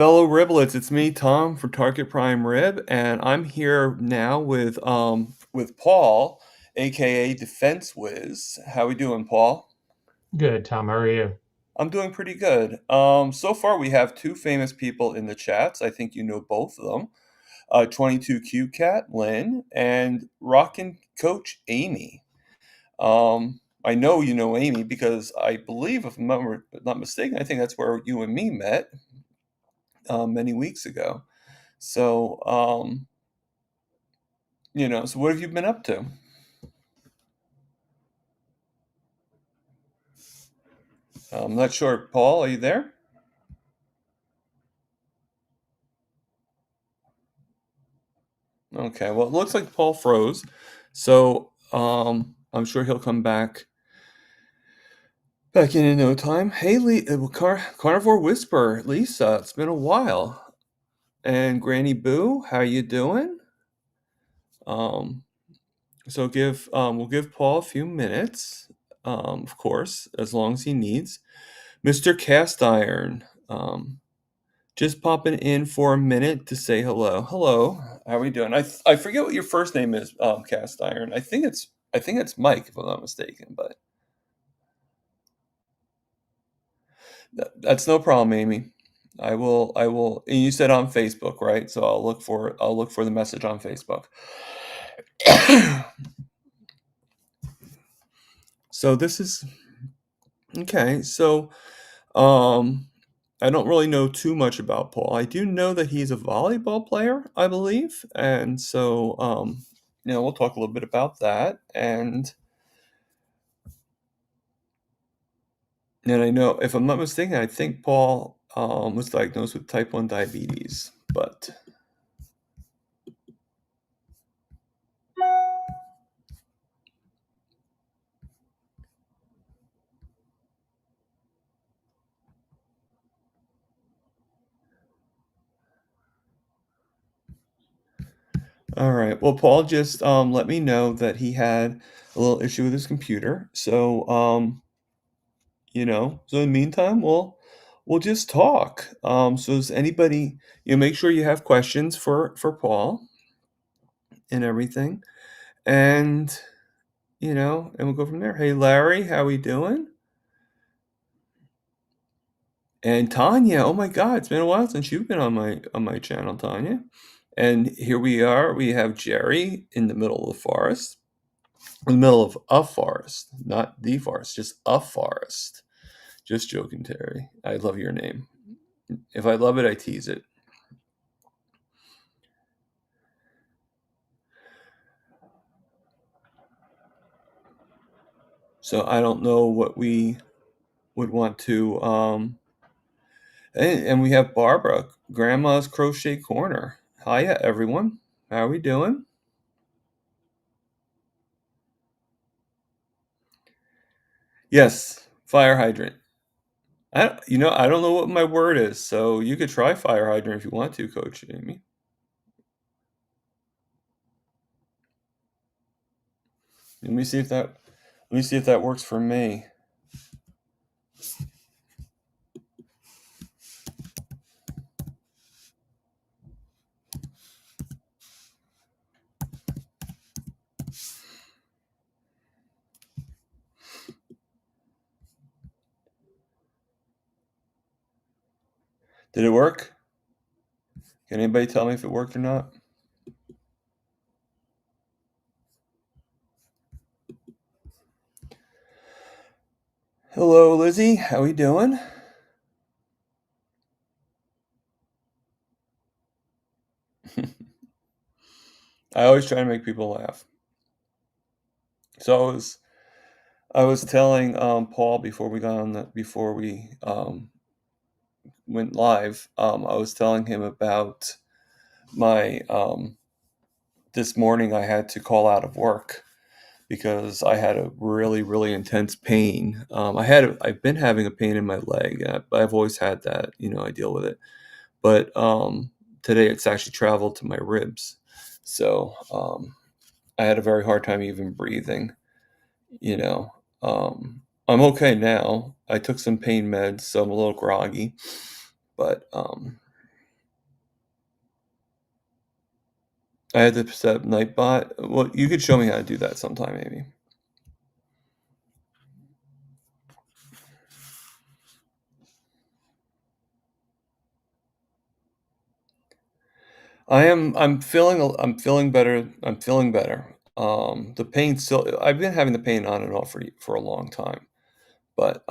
Fellow Riblets, it's me, Tom from Target Prime Rib, and I'm here now with Paul, aka Defense Wiz. How we doing, Paul? Good, Tom. How are you? I'm doing pretty good. So far we have two famous people in the chats. I think you know both of them. 22Q Cat, Lynn, and Rockin' Coach Amy. I know you know Amy because I believe, if I'm not mistaken, I think that's where you and me met many weeks ago. So, so what have you been up to? I'm not sure. Paul, are you there? Okay. Well, it looks like Paul froze. So, I'm sure he'll come back in no time. Hey, Carnivore Whisper, Lisa, it's been a while. And Granny Boo, how you doing? Um, we'll give Paul a few minutes, of course, as long as he needs. Mr. Cast Iron, just popping in for a minute to say hello. Hello, how are we doing? I forget what your first name is, Cast Iron. I think it's Mike, if I'm not mistaken. But that's no problem, Amy. I will. And you said on Facebook, right? So I'll look for the message on Facebook. So this is okay. So um, I don't really know too much about Paul. I do know that he's a volleyball player, I believe, and so we'll talk a little bit about that. And I know, if I'm not mistaken, I think Paul was diagnosed with type 1 diabetes. But all right, well, Paul just let me know that he had a little issue with his computer. So so in the meantime, we'll just talk. So does anybody, make sure you have questions for Paul and everything, and and we'll go from there. Hey, Larry, how we doing? And Tanya, oh my God, it's been a while since you've been on my channel, Tanya. And here we are. We have Jerry in the middle of the forest, in the middle of a forest, not the forest, just a forest. Just joking, Terry. I love your name. If I love it, I tease it. So I don't know what we would want to. And we have Barbara, Grandma's Crochet Corner. Hiya, everyone. How are we doing? Yes, fire hydrant. I don't know what my word is, so you could try fire hydrant if you want to, Coach Amy. Let me see if that. Let me see if that works for me. Did it work? Can anybody tell me if it worked or not? Hello, Lizzie. How we doing? I always try to make people laugh. So I was telling Paul before we got on the before we went live. I was telling him about my this morning I had to call out of work because I had a really, really intense pain. I've been having a pain in my leg. I've always had that. I deal with it. But today it's actually traveled to my ribs. So I had a very hard time even breathing. You know, I'm okay now. I took some pain meds, so I'm a little groggy. But I had to set up Nightbot. Well, you could show me how to do that sometime, maybe. I'm feeling better. I'm feeling better. The pain still. I've been having the pain on and off for a long time, but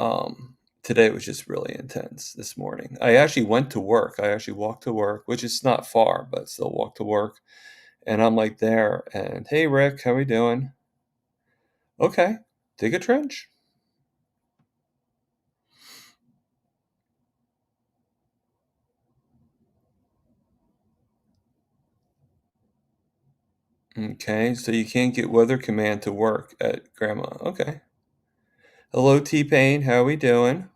today it was just really intense this morning. I actually went to work. I actually walked to work, which is not far, but still walked to work. And I'm like there, and hey, Rick, how we doing? Okay, dig a trench. Okay, so you can't get Weather Command to work at Grandma. Okay. Hello, T-Pain. How we doing?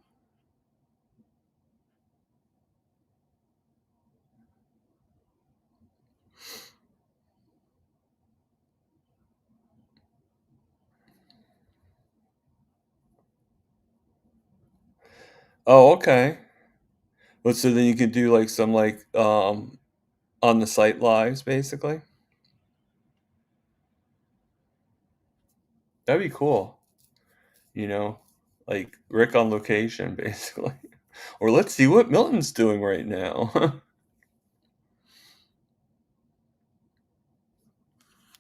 Oh, okay. Well, so then you could do like some like on the site lives, basically. That'd be cool. You know, like Rick on location, basically. Or let's see what Milton's doing right now.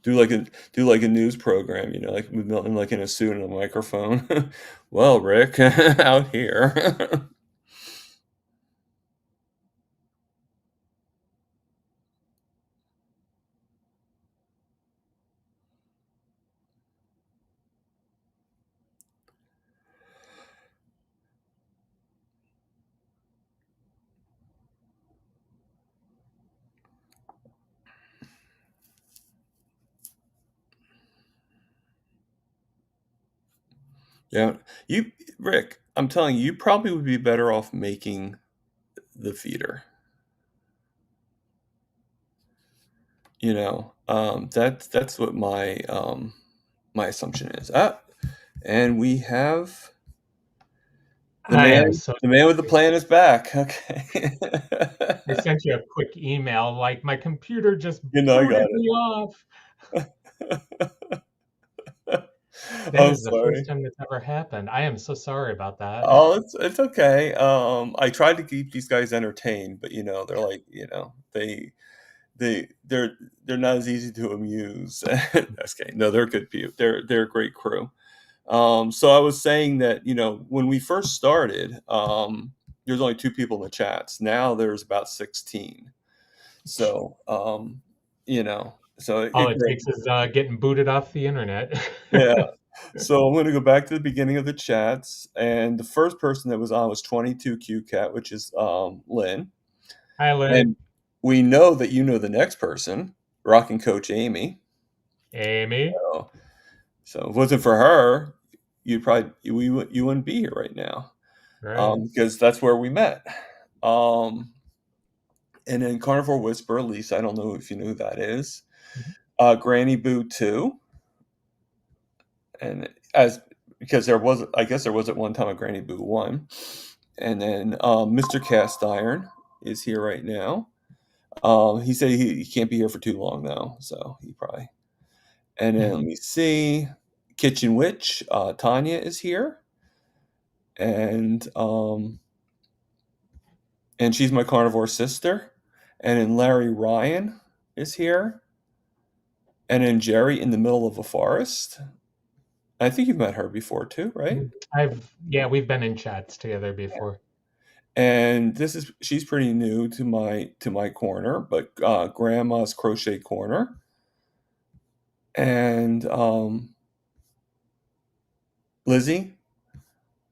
do like a do like a news program, like with Milton like in a suit and a microphone. Well, Rick, out here. Yeah, you, Rick, I'm telling you, you probably would be better off making the feeder. That's what my assumption is. And we have the I am man, so the man with the sorry. plan is back. Okay. I sent you a quick email, like my computer just I got booted me off. it. That I'm is the first sorry. time that's ever happened. I am so sorry about that. Oh, it's okay. I tried to keep these guys entertained, but they're like, they're they're not as easy to amuse. That's okay. No, they're good people. They're a great crew. So I was saying that when we first started, there's only two people in the chats. Now there's about 16. So so All it it great. takes is getting booted off the internet. Yeah. So I'm going to go back to the beginning of the chats, and the first person that was on was 22 Cat, which is Lynn, Hi, Lynn. and we know that the next person, Rocking Coach Amy. Amy. So, so if it wasn't for her, you wouldn't be here right now, Right. because that's where we met. Um, and then Carnivore Whisper, at least I don't know if you knew who that is. Mhm. Granny Boo 2, and as because I guess there was at one time a Granny Boo 1. And then Mr. Cast Iron is here right now. He said he can't be here for too long though, so he probably. And then let me see, Kitchen Witch Tanya is here, and she's my carnivore sister. And then Larry Ryan is here, and then Jerry in the middle of a forest. I think you've met her before too, right? Yeah, we've been in chats together before. And she's pretty new to my corner, but Grandma's Crochet Corner. And Lizzie,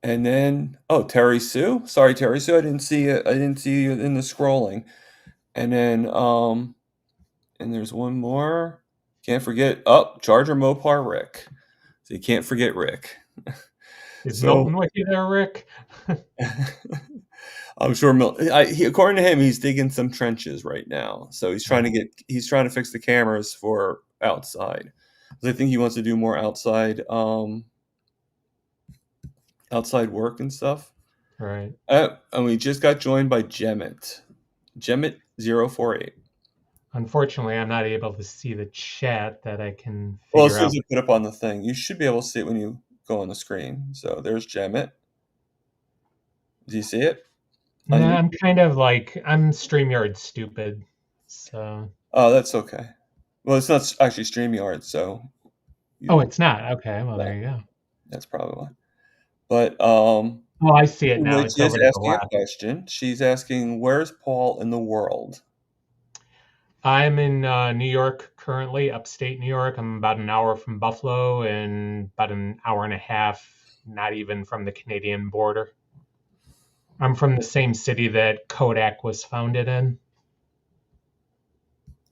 and then Terry Sue. Sorry, Terry Sue, I didn't see it. I didn't see you in the scrolling. And then and there's one more. Can't forget. Oh, Charger Mopar Rick. So you can't forget Rick. Is So Milton with you there, Rick? I'm sure according to him, he's digging some trenches right now. So he's trying to fix the cameras for outside. 'Cause I think he wants to do more outside work and stuff. Right. And we just got joined by Gemmet. Gemmet 048. Unfortunately, I'm not able to see the chat that I can Well, as figure soon as out. you put up on the thing, you should be able to see it when you go on the screen. So there's Gemit. Do you see it on No, your? I'm kind of like I'm StreamYard stupid. So, Oh, that's okay. Well, it's not actually StreamYard, so you oh, won't. it's not. Okay, well Yeah, there you go. that's probably why. But Oh, I see it now. anyway, It's she is over to the asking a left. question. She's asking, "Where's Paul in the world?" I'm in New York currently, upstate New York. I'm about an hour from Buffalo and about an hour and a half, not even from the Canadian border. I'm from the same city that Kodak was founded in,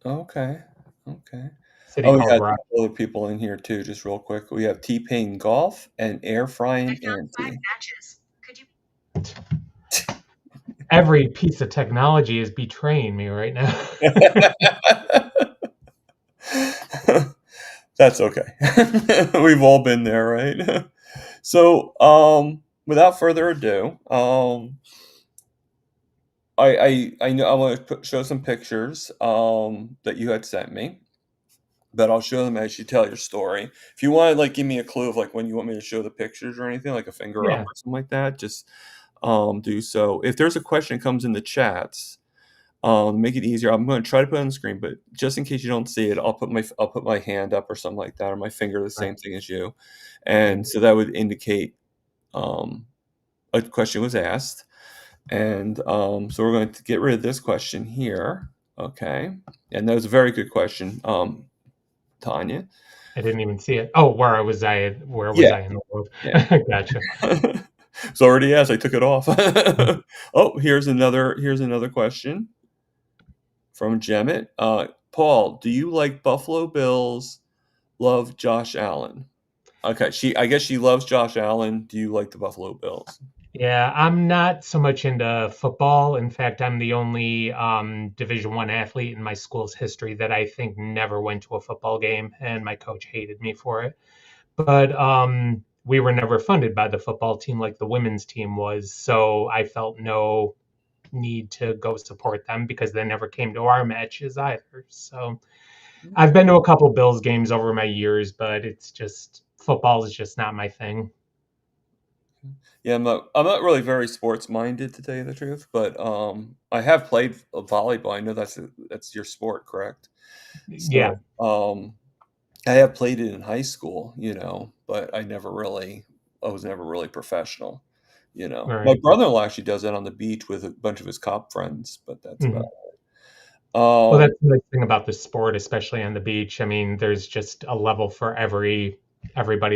Okay, okay. city Oh, we called got a Rock. couple other people in here too, just real quick. We have T-Pain Golf and Air Frying Auntie. Every piece of technology is betraying me right now. That's okay. We've all been there, right? So, without further ado, I know I want to show some pictures that you had sent me, but I'll show them as you tell your story. If you want to like give me a clue of like when you want me to show the pictures or anything, like a finger up Yeah, or something like that, just do so. If there's a question that comes in the chats, make it easier. I'm going to try to put it on the screen, but just in case you don't see it, I'll put my hand up or something like that, or my finger, the right. same thing as you, Yeah. and so that would indicate um, a question was asked. And so we're going to get rid of this question here. Okay, and that was a very good question, Tanya. I didn't even see it. Oh, where was Yeah, I in the world? yeah. Gotcha. It's already asked. I took it off. Oh, here's another question from Jemmett. Paul, do you like Buffalo Bills? Love Josh Allen. Okay, I guess she loves Josh Allen. Do you like the Buffalo Bills? Yeah, I'm not so much into football. In fact, I'm the only Division One athlete in my school's history that I think never went to a football game, and my coach hated me for it. But we were never funded by the football team like the women's team was, so I felt no need to go support them because they never came to our matches either. So I've been to a couple Bills games over my years, but it's just football is just not my thing. Yeah, I'm not really very sports minded to tell you the truth, but I have played volleyball. I know that's your sport, correct? Yeah, So I have played it in high school, but I was never really professional. all My right. brother-in-law actually does that on the beach with a bunch of his cop friends, but that's about. Mhm. Well, Um, that's the nice thing about the sport, especially on the beach. I mean, there's just a level for everybody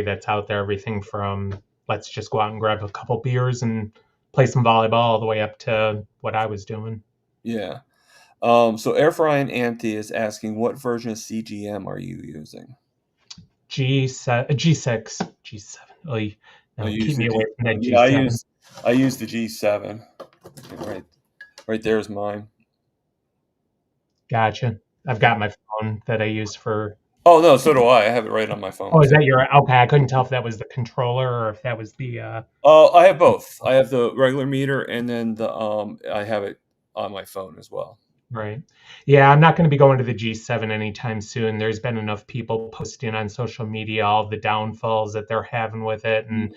that's out there. Everything from let's just go out and grab a couple beers and play some volleyball, all the way up to what I was doing. yeah. So Air Frying Auntie is asking, what version of CGM are you using? G6, G7. Oy, I no, use keep the me away G. from that Yeah, G7. I use the G7. Right, right there's mine. Gotcha. I've got my phone that I use for. Oh no, so do I. I have it right on my phone Oh, is too. that your? Okay, I couldn't tell if that was the controller or if that was the. I have both. I have the regular meter, and then I have it on my phone as well. Right. Yeah, I'm not going to be going to the G7 anytime soon. There's been enough people posting on social media all the downfalls that they're having with it. And Mm.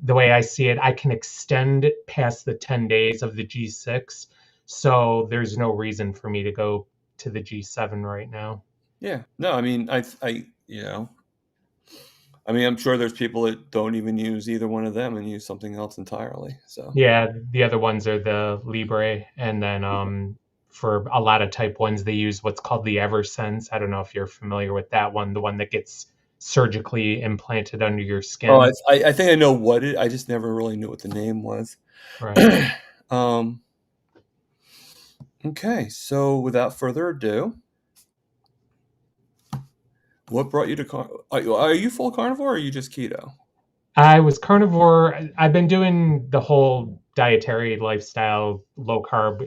the way I see it, I can extend past the 10 days of the G6. So there's no reason for me to go to the G7 right now. Yeah. No, I mean, I mean, I'm sure there's people that don't even use either one of them and use something else entirely. So. Yeah, the other ones are the Libre. And then for a lot of type ones, they use what's called the Eversense. I don't know if you're familiar with that one, the one that gets surgically implanted under your Oh, skin. I think I know what it. I just never really knew what the name was. Right. um. Okay. So without further ado, what brought you to are you full carnivore or are you just keto? I was carnivore. I've been doing the whole dietary lifestyle, low carb,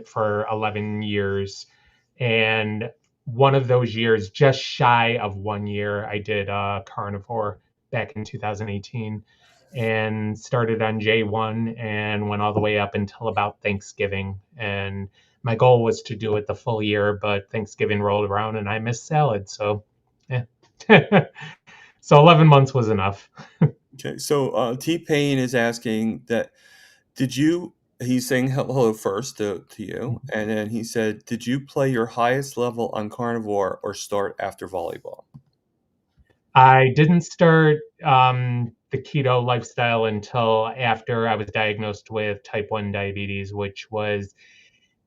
for 11 years. And one of those years, just shy of 1 year, I did carnivore back in 2018 and started on J1 and went all the way up until about Thanksgiving. And my goal was to do it the full year, but Thanksgiving rolled around and I missed salad. So, yeah. So 11 months was enough. Okay, so T Pain is asking that did you he's saying hello first to you, and then he said, "Did you play your highest level on carnivore or start after volleyball?" I didn't start the keto lifestyle until after I was diagnosed with type 1 diabetes, which was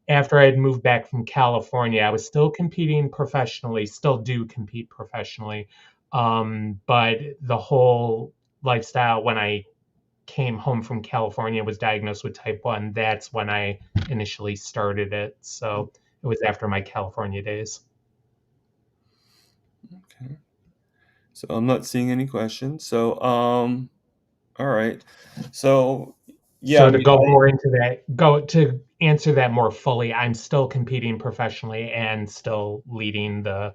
after I had moved back from California. I was still competing professionally, still do compete professionally. But the whole lifestyle, when I came home from California, was diagnosed with type 1. That's when I initially started it. So it was after my California days. Okay. So I'm not seeing any questions. So all right. So yeah, I So to mean go more into that, go to answer that more fully, I'm still competing professionally and still leading the,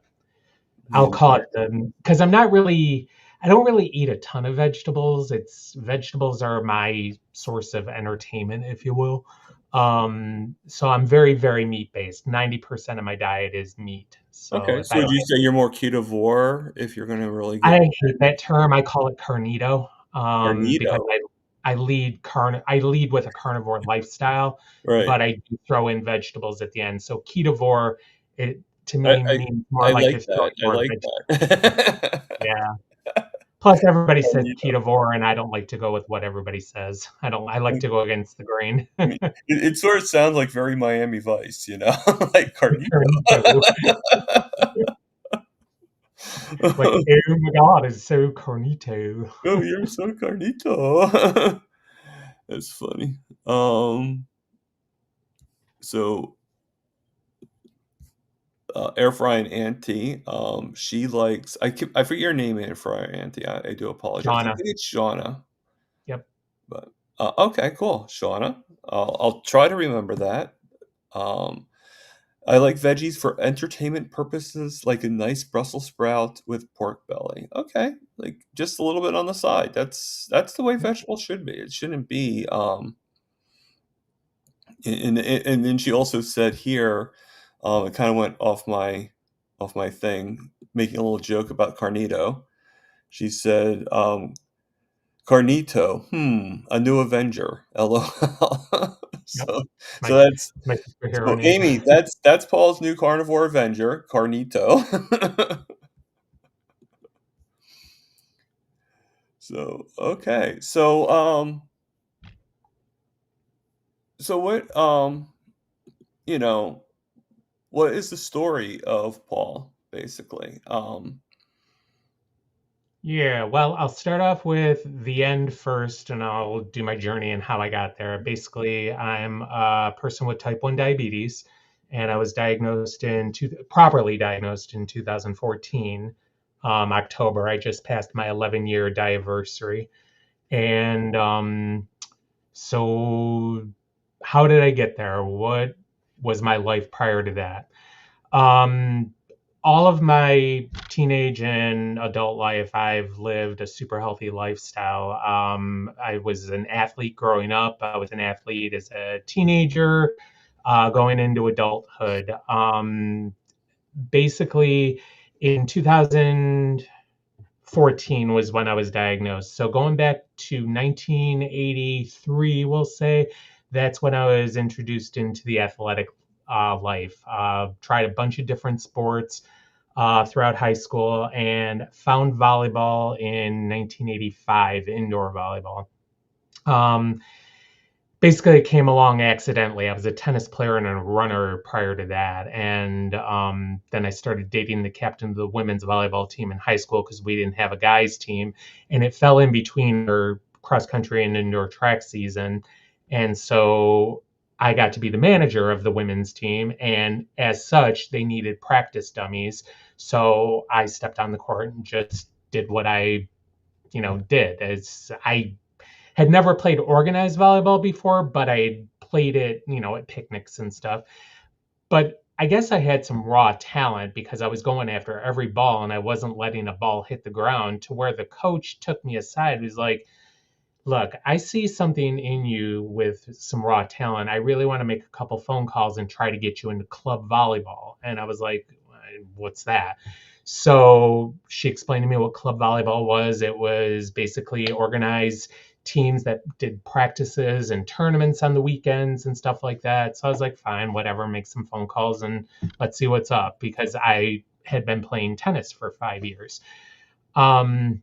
the I'll call event. it the, because I'm not really, I don't really eat a ton of vegetables. It's vegetables are my source of entertainment, if you will. So I'm very, very meat based. 90% of my diet is meat. So Okay, if so I would don't you say you're more ketovore if you're gonna really I get hate that term. I call it carnito, because carnito? I lead with a carnivore lifestyle, Right. but I do throw in vegetables at the end. So ketovore, it to I me I means more I like like you're that. throwing I more like vegetables. that. Yeah. Plus, everybody says Carnito. ketovore, and I don't like to go with what everybody says. I don't. I like to go against the grain. I mean, it sort of sounds like very Miami Vice, you know, like carnita. Carnito, like oh my god, it's so carnito. Oh, you're so carnito. That's funny. Um, so air frying auntie, she likes. I forget your name, air fryer auntie. I do apologize. I Shauna. think it's Shauna, Yep. but okay, cool, Shauna. I'll try to remember that. Um, I like veggies for entertainment purposes, like a nice Brussels sprout with pork belly. Okay, like just a little bit on the side. That's the way Yep. vegetables should be. It shouldn't be. And then she also said here, it kind of went off my thing, making a little joke about Carnito. She said, Carnito, a new Avenger, LOL. Yep. So, It's so my that's it's my superhero so name. Amy, that's Paul's new carnivore Avenger, Carnito. So okay, so what you know what is the story of Paul basically? Yeah, well, I'll start off with the end first and I'll do my journey and how I got there. Basically, I'm a person with type 1 diabetes and I was properly diagnosed in 2014, October. I just passed my 11-year anniversary. And so how did I get there? What was my life prior to that? Um, all of my teenage and adult life, I've lived a super healthy lifestyle. I was an athlete growing up. I was an athlete as a teenager, going into adulthood. Basically, in 2014 was when I was diagnosed. So going back to 1983, we'll say, that's when I was introduced into the athletic life. Tried a bunch of different sports throughout high school and found volleyball in 1985, indoor volleyball. Um, Basically, it came along accidentally. I was a tennis player and a runner prior to that. And then I started dating the captain of the women's volleyball team in high school because we didn't have a guys' team. And it fell in between our cross country and indoor track season. And so I got to be the manager of the women's team. And as such, they needed practice dummies. So I stepped on the court and just did what I, did. As I had never played organized volleyball before, but I had played it, at picnics and stuff. But I guess I had some raw talent because I was going after every ball and I wasn't letting a ball hit the ground to where the coach took me aside. He was like, look, I see something in you with some raw talent. I really want to make a couple phone calls and try to get you into club volleyball. And I was like, what's that? So she explained to me what club volleyball was. It was basically organized teams that did practices and tournaments on the weekends and stuff like that. So I was like, fine, whatever, make some phone calls and let's see what's up, because I had been playing tennis for 5 years. Um,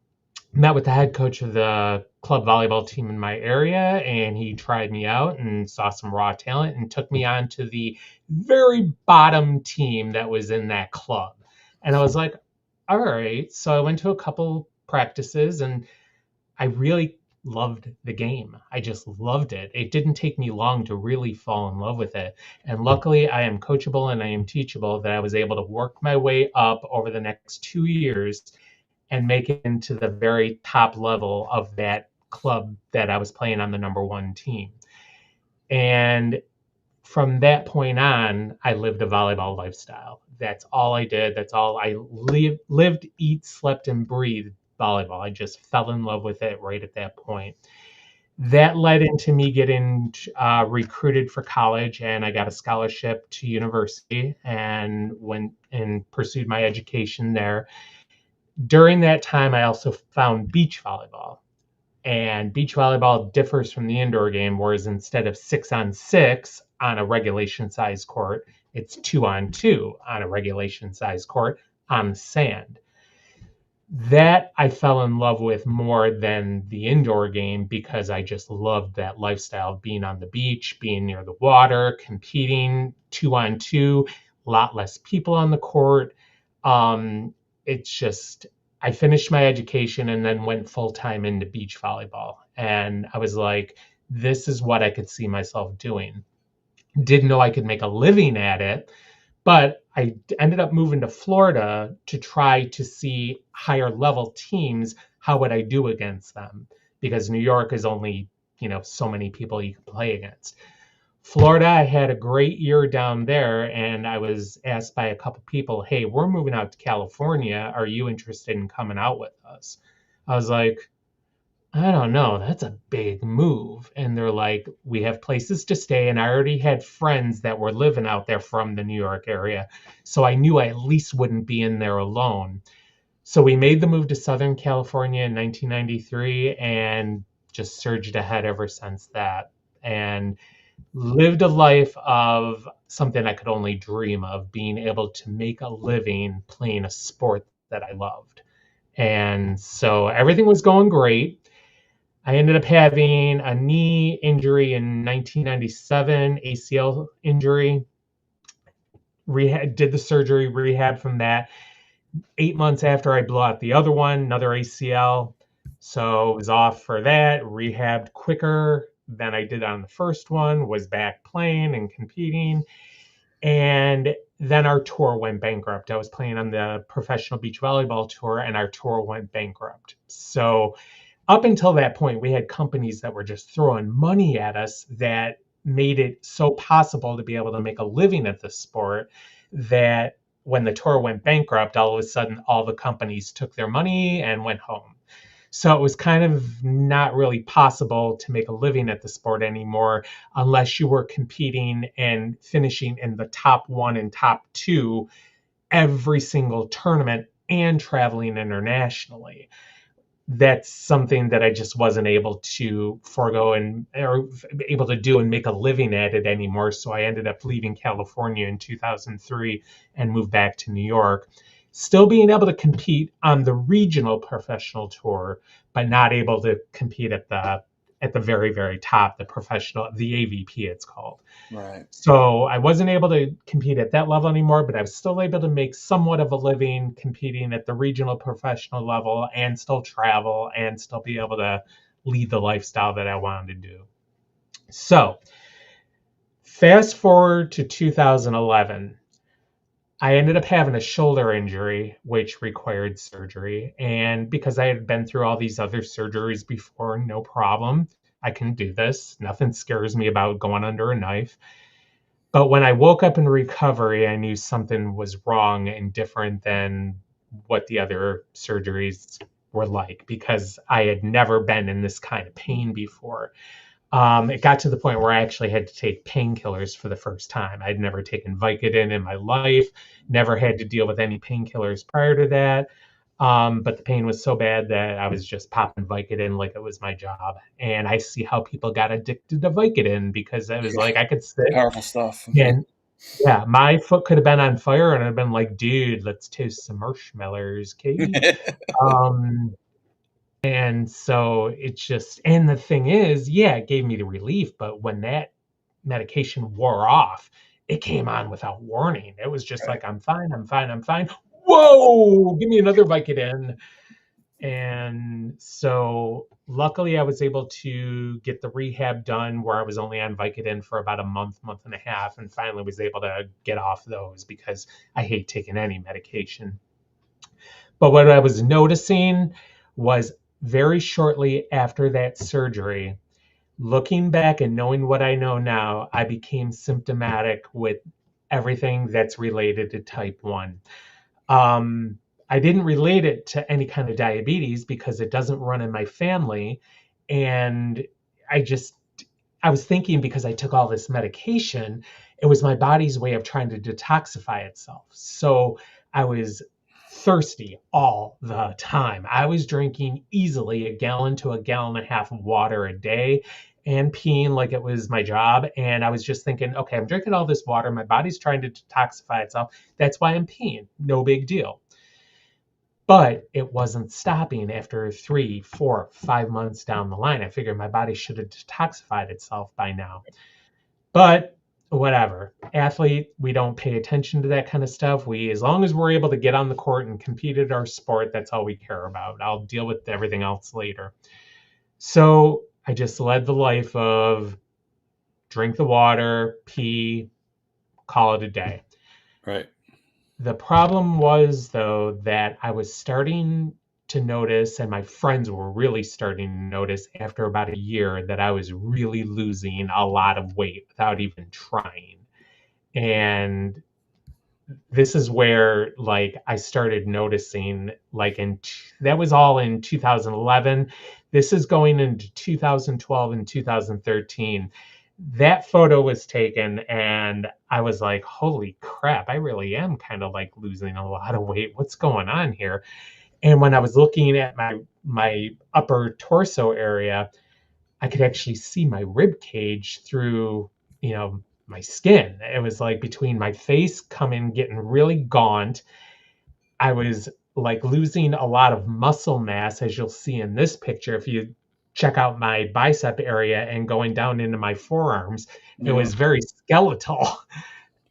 Met with the head coach of the club volleyball team in my area, and he tried me out and saw some raw talent and took me on to the very bottom team that was in that club. And I was like, all right. So I went to a couple practices and I really loved the game. I just loved it. It didn't take me long to really fall in love with it. And luckily, I am coachable and I am teachable, that I was able to work my way up over the next 2 years and make it into the very top level of that club that I was playing on, the number one team. And from that point on, I lived a volleyball lifestyle. That's all I did. That's all I lived, eat, slept, and breathed volleyball. I just fell in love with it right at that point. That led into me getting recruited for college, and I got a scholarship to university and went and pursued my education there. During that time, I also found beach volleyball. And beach volleyball differs from the indoor game, whereas instead of 6-on-6 on a regulation size court, it's 2-on-2 on a regulation size court on the sand. That I fell in love with more than the indoor game, because I just loved that lifestyle of being on the beach, being near the water, competing 2-on-2, a lot less people on the court. It's just, I finished my education and then went full time into beach volleyball. And I was like, this is what I could see myself doing. Didn't know I could make a living at it, but I ended up moving to Florida to try to see higher level teams. How would I do against them? Because New York is only, so many people you can play against. Florida, I had a great year down there, and I was asked by a couple people, hey, we're moving out to California. Are you interested in coming out with us? I was like, I don't know. That's a big move. And they're like, we have places to stay. And I already had friends that were living out there from the New York area. So I knew I at least wouldn't be in there alone. So we made the move to Southern California in 1993 and just surged ahead ever since that. And lived a life of something I could only dream of, being able to make a living playing a sport that I loved. And so everything was going great. I ended up having a knee injury in 1997, ACL injury. Did the surgery, rehab from that. 8 months after, I blew out the other one, another ACL. So I was off for that, rehabbed quicker than I did on the first one, was back playing and competing. And then our tour went bankrupt. I was playing on the professional beach volleyball tour, and our tour went bankrupt. So up until that point, we had companies that were just throwing money at us that made it so possible to be able to make a living at the sport, that when the tour went bankrupt, all of a sudden all the companies took their money and went home. So it was kind of not really possible to make a living at the sport anymore unless you were competing and finishing in the top one and top two every single tournament and traveling internationally. That's something that I just wasn't able to forego and or able to do and make a living at it anymore. So I ended up leaving California in 2003 and moved back to New York. Still being able to compete on the regional professional tour, but not able to compete at the very, very top, the professional, the AVP it's called. Right. So I wasn't able to compete at that level anymore, but I was still able to make somewhat of a living competing at the regional professional level and still travel and still be able to lead the lifestyle that I wanted to do. So fast forward to 2011. I ended up having a shoulder injury, which required surgery. And because I had been through all these other surgeries before, no problem. I can do this. Nothing scares me about going under a knife. But when I woke up in recovery, I knew something was wrong and different than what the other surgeries were like because I had never been in this kind of pain before. It got to the point where I actually had to take painkillers for the first time. I'd never taken Vicodin in my life, never had to deal with any painkillers prior to that. But the pain was so bad that I was just popping Vicodin like it was my job. And I see how people got addicted to Vicodin because I was Yeah, like, I could sit powerful stuff. and yeah, my foot could have been on fire and I'd been like, dude, let's toast some marshmallows, Katie. Um, and so it's just, and the thing is, yeah, it gave me the relief, but when that medication wore off, it came on without warning. It was just Right, like, I'm fine, I'm fine, I'm fine. Whoa, give me another Vicodin. And so luckily I was able to get the rehab done where I was only on Vicodin for about a month, month and a half, and finally was able to get off those because I hate taking any medication. But what I was noticing was very shortly after that surgery, looking back and knowing what I know now, I became symptomatic with everything that's related to type 1. Um, I didn't relate it to any kind of diabetes because it doesn't run in my family. And I just, I was thinking because I took all this medication, it was my body's way of trying to detoxify itself. So I was thirsty all the time. I was drinking easily a gallon to a gallon and a half of water a day and peeing like it was my job. And I was just thinking, okay, I'm drinking all this water. My body's trying to detoxify itself. That's why I'm peeing. No big deal. But it wasn't stopping after 3, 4, 5 months down the line. I figured my body should have detoxified itself by now. But whatever. Athlete, we don't pay attention to that kind of stuff. We, as long as we're able to get on the court and compete at our sport, that's all we care about. I'll deal with everything else later. So I just led the life of drink the water, pee, call it a day. right. The problem was, though, that I was starting to notice, and my friends were really starting to notice after about a year, that I was really losing a lot of weight without even trying. And this is where like I started noticing like that was all in 2011. This is going into 2012 and 2013. That photo was taken and I was like, holy crap, I really am kind of like losing a lot of weight. What's going on here? And when I was looking at my upper torso area, I could actually see my rib cage through, my skin. It was like between my face coming, getting really gaunt. I was like losing a lot of muscle mass, as you'll see in this picture. If you check out my bicep area and going down into my forearms, it Yeah. was very skeletal.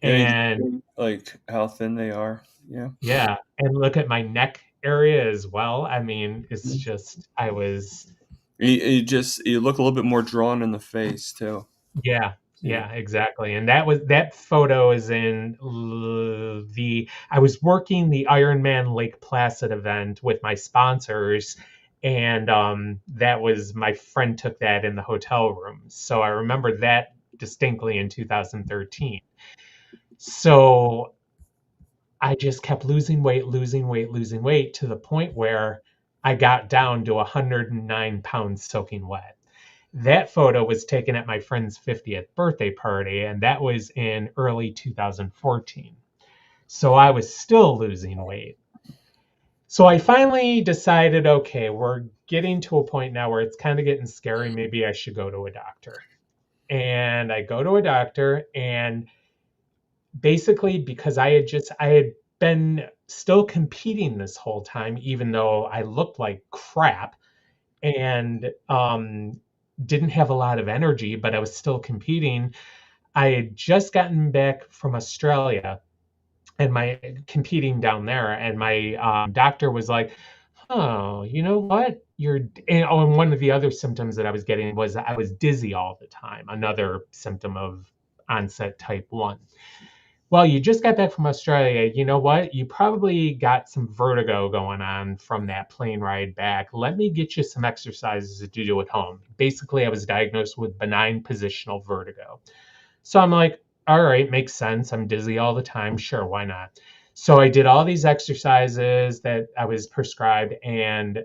Yeah, you And see, like, how thin they are. Yeah. yeah, and look at my neck area as well. I mean, it's Mhm. just, I was. You look a little bit more drawn in the face too. Yeah, Yeah. yeah, exactly. And that photo is in I was working the Ironman Lake Placid event with my sponsors, and that was my friend took that in the hotel room. So I remember that distinctly in 2013. So I just kept losing weight, losing weight, losing weight to the point where I got down to 109 pounds soaking wet. That photo was taken at my friend's 50th birthday party, and that was in early 2014. So I was still losing weight. So I finally decided, okay, we're getting to a point now where it's kind of getting scary. Maybe I should go to a doctor. And I go to a doctor, and basically because I had been still competing this whole time, even though I looked like crap and didn't have a lot of energy, but I was still competing. I had just gotten back from Australia and my competing down there, and my doctor was like, "Oh, you know what? And one of the other symptoms that I was getting was I was dizzy all the time. Another symptom of onset type 1. Well, you just got back from Australia. You know what? You probably got some vertigo going on from that plane ride back. Let me get you some exercises to do at home. Basically, I was diagnosed with benign positional vertigo. So I'm like, all right, makes sense. I'm dizzy all the time. Sure, why not? So I did all these exercises that I was prescribed, and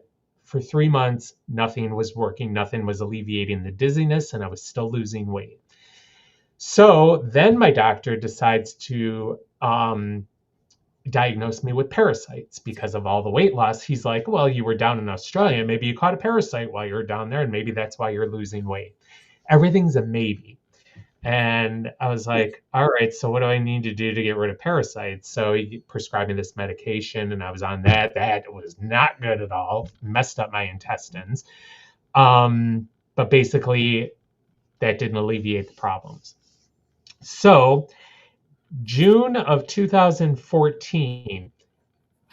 For 3 months, nothing was working, nothing was alleviating the dizziness, and I was still losing weight. So then my doctor decides to diagnosed me with parasites because of all the weight loss. He's like, well, you were down in Australia. Maybe you caught a parasite while you were down there, and maybe that's why you're losing weight. Everything's a maybe. And I was like, all right, so what do I need to do to get rid of parasites? So he prescribed me this medication, and I was on that. That was not good at all, messed up my intestines. But basically, that didn't alleviate the problems. So, June of 2014,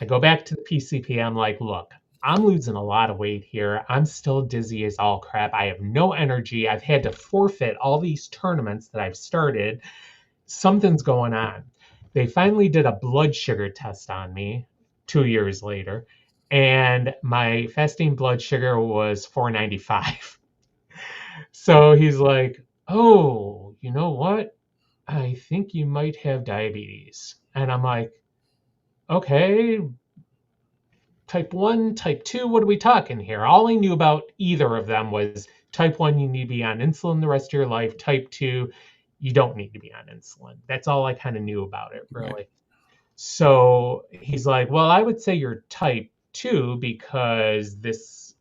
I go back to the PCP. I'm like, look, I'm losing a lot of weight here. I'm still dizzy as all crap. I have no energy. I've had to forfeit all these tournaments that I've started. Something's going on. They finally did a blood sugar test on me 2 years later, and my fasting blood sugar was 495. So he's like, oh, you know what? I think you might have diabetes. And I'm like, okay, type 1, type 2, what are we talking here? All I knew about either of them was type 1, you need to be on insulin the rest of your life. Type 2, you don't need to be on insulin. That's all I kind of knew about it, Right. really. So he's like, well, I would say you're type 2 because this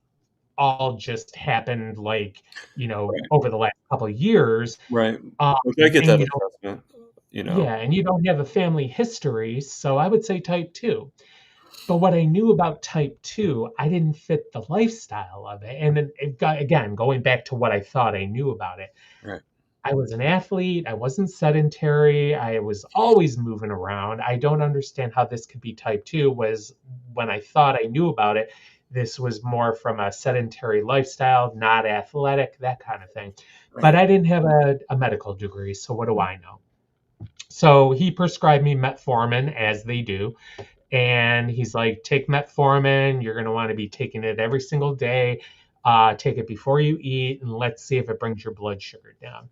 all just happened like, Right. over the last couple of years. Right. Um, Which I get and that you don't, assessment, you know. yeah, and you don't have a family history. So I would say type 2. But what I knew about type 2, I didn't fit the lifestyle of it. And then it got, again, going back to what I thought I knew about it, Right. I was an athlete. I wasn't sedentary. I was always moving around. I don't understand how this could be type 2. Was when I thought I knew about it, this was more from a sedentary lifestyle, not athletic, that kind of thing. But Right. I didn't have a medical degree. So what do I know? So he prescribed me metformin, as they do, and he's like, take metformin. You're going to want to be taking it every single day. Take it before you eat, and let's see if it brings your blood sugar down.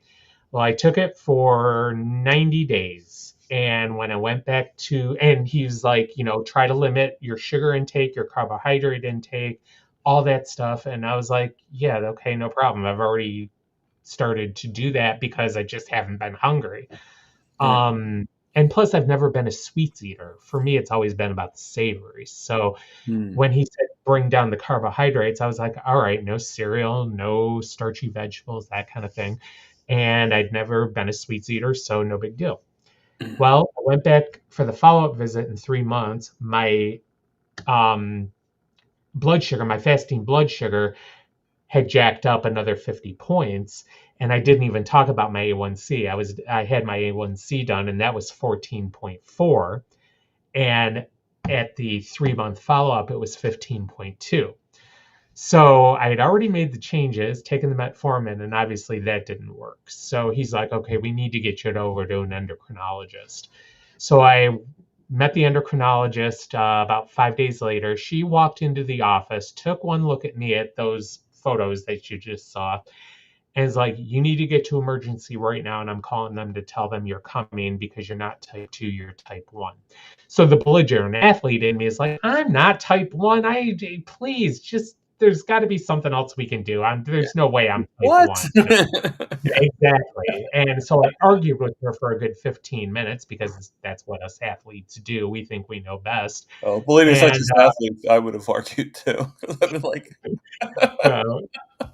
Well, I took it for 90 days. And when I went back and he's like, try to limit your sugar intake, your carbohydrate intake, all that stuff. And I was like, yeah, okay, no problem. I've already started to do that because I just haven't been hungry. Right. And plus, I've never been a sweets eater. For me, it's always been about the savory. So Hmm. when he said bring down the carbohydrates, I was like, all right, no cereal, no starchy vegetables, that kind of thing. And I'd never been a sweets eater, so no big deal. Well, I went back for the follow up visit in 3 months. My um, blood sugar, my fasting blood sugar, had jacked up another 50 points, and I didn't even talk about my A1C. I had my A1C done, and that was 14.4, and at the 3 month follow up it was 15.2. So I had already made the changes, taken the metformin, and obviously that didn't work. So he's like, okay, we need to get you over to an endocrinologist. So I met the endocrinologist about 5 days later. She walked into the office, took one look at me at those photos that you just saw, and is like, you need to get to emergency right now. And I'm calling them to tell them you're coming because you're not type 2, you're type 1. So the belligerent athlete in me is like, I'm not type 1. Please just, there's got to be something else we can do. There's no way I'm type What? 1. Yeah, exactly. And so I argued with her for a good 15 minutes because that's what us athletes do. We think we know best. Oh, believe me, such And as athletes, I would have argued too. I've been like, well,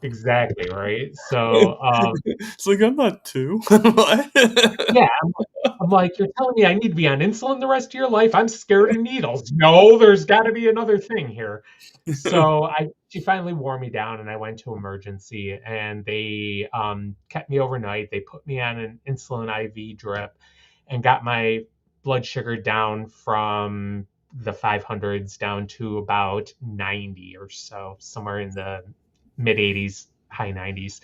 exactly, right. So it's like I'm not two. What? yeah, I'm like, you're telling me I need to be on insulin the rest of your life? I'm scared of needles. No, there's got to be another thing here. So she finally wore me down, and I went to emergency, and they kept me overnight. They put me on an insulin IV drip, and got my blood sugar down from the 500s down to about 90 or so, somewhere in the mid 80s, high 90s.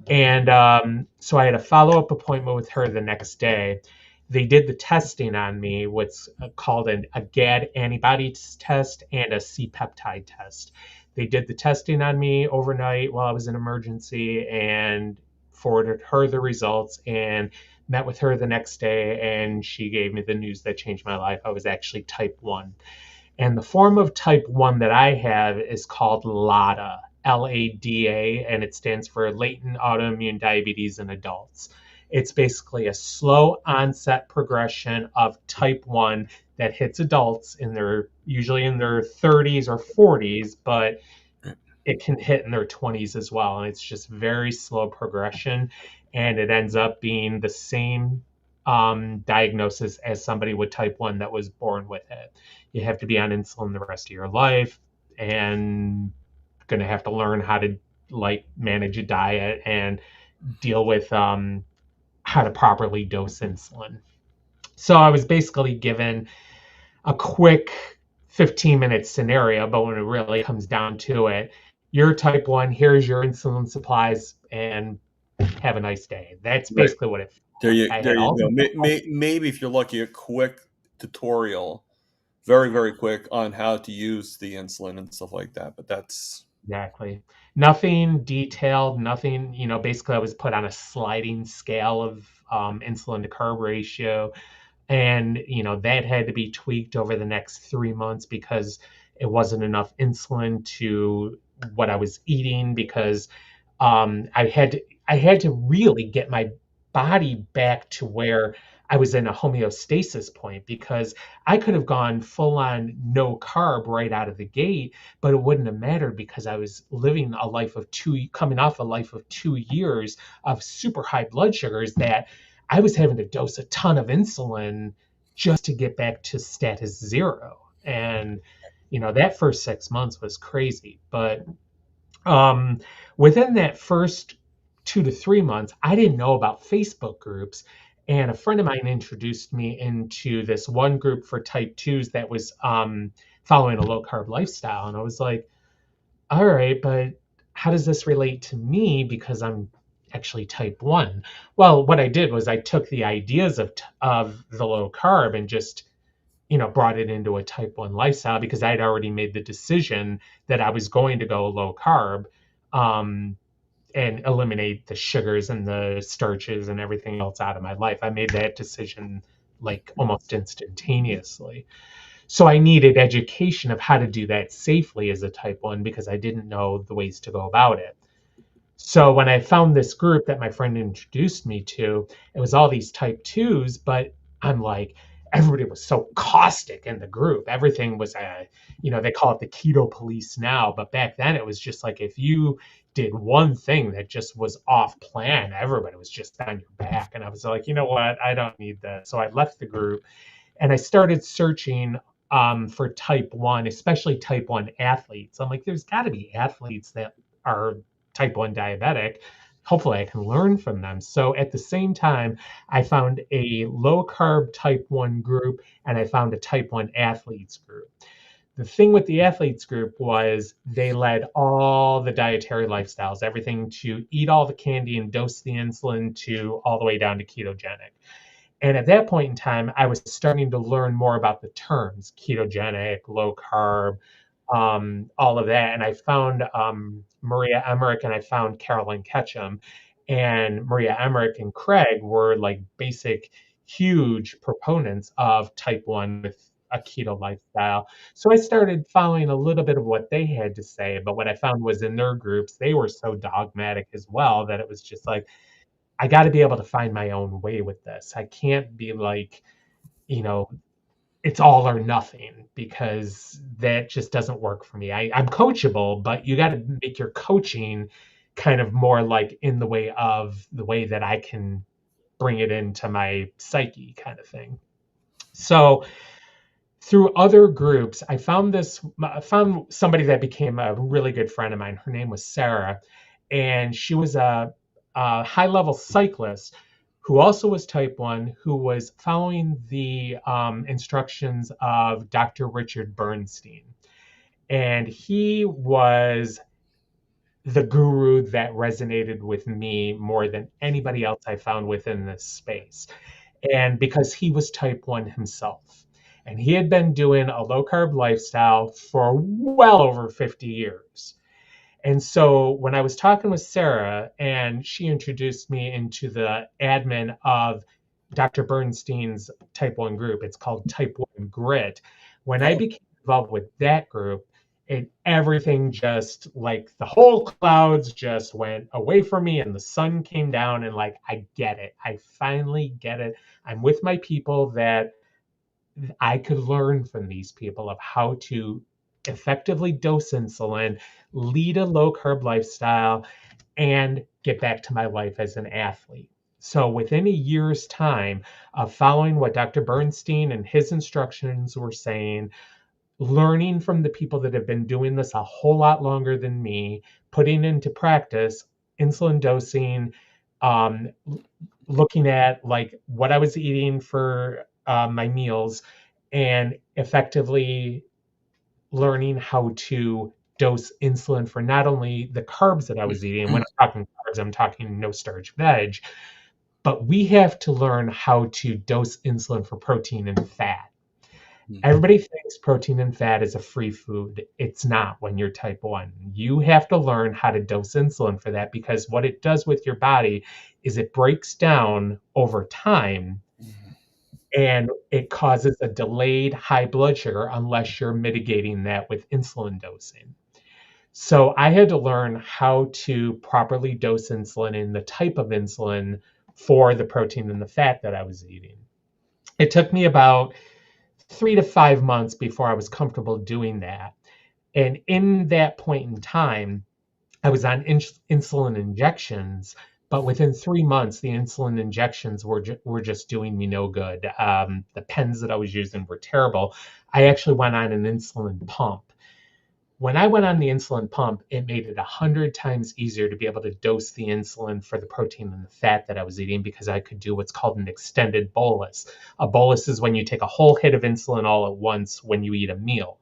And so I had a follow up appointment with her the next day. They did the testing on me, what's called a GAD antibodies test and a C peptide test. They did the testing on me overnight while I was in emergency and forwarded her the results and met with her the next day. And she gave me the news that changed my life. I was actually type 1. And the form of type 1 that I have is called LADA, LADA, and it stands for latent autoimmune diabetes in adults. It's basically a slow onset progression of type 1 that hits adults in their usually in their 30s or 40s, but it can hit in their 20s as well. And it's just very slow progression. And it ends up being the same diagnosis as somebody with type 1 that was born with it. You have to be on insulin the rest of your life and going to have to learn how to like manage a diet and deal with how to properly dose insulin. So I was basically given a quick 15-minute scenario, but when it really comes down to it, you're type 1, here's your insulin supplies, and have a nice day. That's Right. basically what it felt There like. you I there had you all go. the Maybe if you're lucky, a quick tutorial, very, very quick on how to use the insulin and stuff like that. But that's exactly nothing detailed, nothing, basically I was put on a sliding scale of insulin to carb ratio. And that had to be tweaked over the next 3 months because it wasn't enough insulin to what I was eating because I had to really get my body back to where I was in a homeostasis point because I could have gone full on no carb right out of the gate, but it wouldn't have mattered because I was living a life of coming off a life of 2 years of super high blood sugars that I was having to dose a ton of insulin just to get back to status zero. And, that first 6 months was crazy. But um, within that first 2 to 3 months, I didn't know about Facebook groups. And a friend of mine introduced me into this one group for type 2s that was following a low carb lifestyle. And I was like, all right, but how does this relate to me because I'm actually type 1? Well, what I did was I took the ideas of the low carb and just brought it into a type 1 lifestyle because I'd already made the decision that I was going to go low carb um, and eliminate the sugars and the starches and everything else out of my life. I made that decision like almost instantaneously. So I needed education of how to do that safely as a type 1 because I didn't know the ways to go about it. So when I found this group that my friend introduced me to, it was all these type 2s, but I'm like, everybody was so caustic in the group. Everything was, they call it the keto police now, but back then it was just like if you did one thing that just was off plan, everybody was just on your back. And I was like, you know what? I don't need that. So I left the group and I started searching for type 1, especially type 1 athletes. I'm like, there's got to be athletes that are type 1 diabetic. Hopefully, I can learn from them. So at the same time, I found a low carb type 1 group and I found a type 1 athletes group. The thing with the athletes group was they led all the dietary lifestyles, everything to eat all the candy and dose the insulin to all the way down to ketogenic. And at that point in time, I was starting to learn more about the terms ketogenic, low carb, all of that. And I found Maria Emmerich and I found Carolyn Ketchum. And Maria Emmerich and Craig were like basic, huge proponents of type 1 with a keto lifestyle. So I started following a little bit of what they had to say. But what I found was in their groups, they were so dogmatic as well that it was just like, I got to be able to find my own way with this. I can't be like, you know, it's all or nothing because that just doesn't work for me. I'm coachable, but you got to make your coaching kind of more like in the way of the way that I can bring it into my psyche kind of thing. So through other groups, I found somebody that became a really good friend of mine. Her name was Sarah, and she was a high level cyclist who also was type 1, who was following the instructions of Dr. Richard Bernstein. And he was the guru that resonated with me more than anybody else I found within this space. And because he was type 1 himself. And he had been doing a low carb lifestyle for well over 50 years. And so when I was talking with Sarah and she introduced me into the admin of Dr. Bernstein's type 1 group, it's called Type 1 Grit. When I oh, became involved with that group, everything just like the whole clouds just went away from me and the sun came down and like I get it. I finally get it. I'm with my people that I could learn from these people of how to effectively dose insulin, lead a low carb lifestyle, and get back to my life as an athlete. So within a year's time of following what Dr. Bernstein and his instructions were saying, learning from the people that have been doing this a whole lot longer than me, putting into practice insulin dosing, um, looking at like what I was eating for my meals, and effectively learning how to dose insulin for not only the carbs that I was eating. When I'm talking carbs, I'm talking no starch veg, but we have to learn how to dose insulin for protein and fat. Mhm. Everybody thinks protein and fat is a free food. It's not when you're type 1. You have to learn how to dose insulin for that because what it does with your body is it breaks down over time Mhm. and it causes a delayed high blood sugar unless you're mitigating that with insulin dosing. So I had to learn how to properly dose insulin and the type of insulin for the protein and the fat that I was eating. It took me about 3 to 5 months before I was comfortable doing that. And in that point in time, I was on insulin injections, but within 3 months, the insulin injections were just doing me no good. The pens that I was using were terrible. I actually went on an insulin pump. When I went on the insulin pump, it made it 100 times easier to be able to dose the insulin for the protein and the fat that I was eating because I could do what's called an extended bolus. A bolus is when you take a whole hit of insulin all at once when you eat a meal.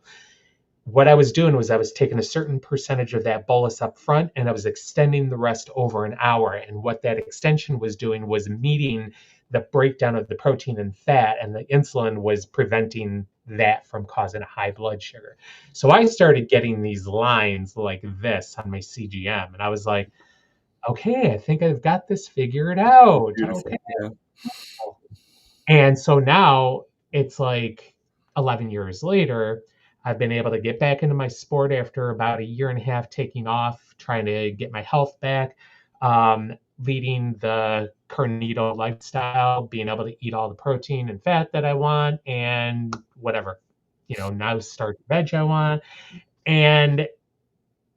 What I was doing was I was taking a certain percentage of that bolus up front and I was extending the rest over an hour. And what that extension was doing was meeting the breakdown of the protein and fat, and the insulin was preventing that from causing a high blood sugar. So I started getting these lines like this on my CGM, and I was like, okay, I think I've got this figured out. Okay. Beautiful. Yeah. And so now it's like 11 years later, I've been able to get back into my sport after about a year and a half taking off, trying to get my health back, leading the carnito lifestyle, being able to eat all the protein and fat that I want, and whatever, now start veg I want. And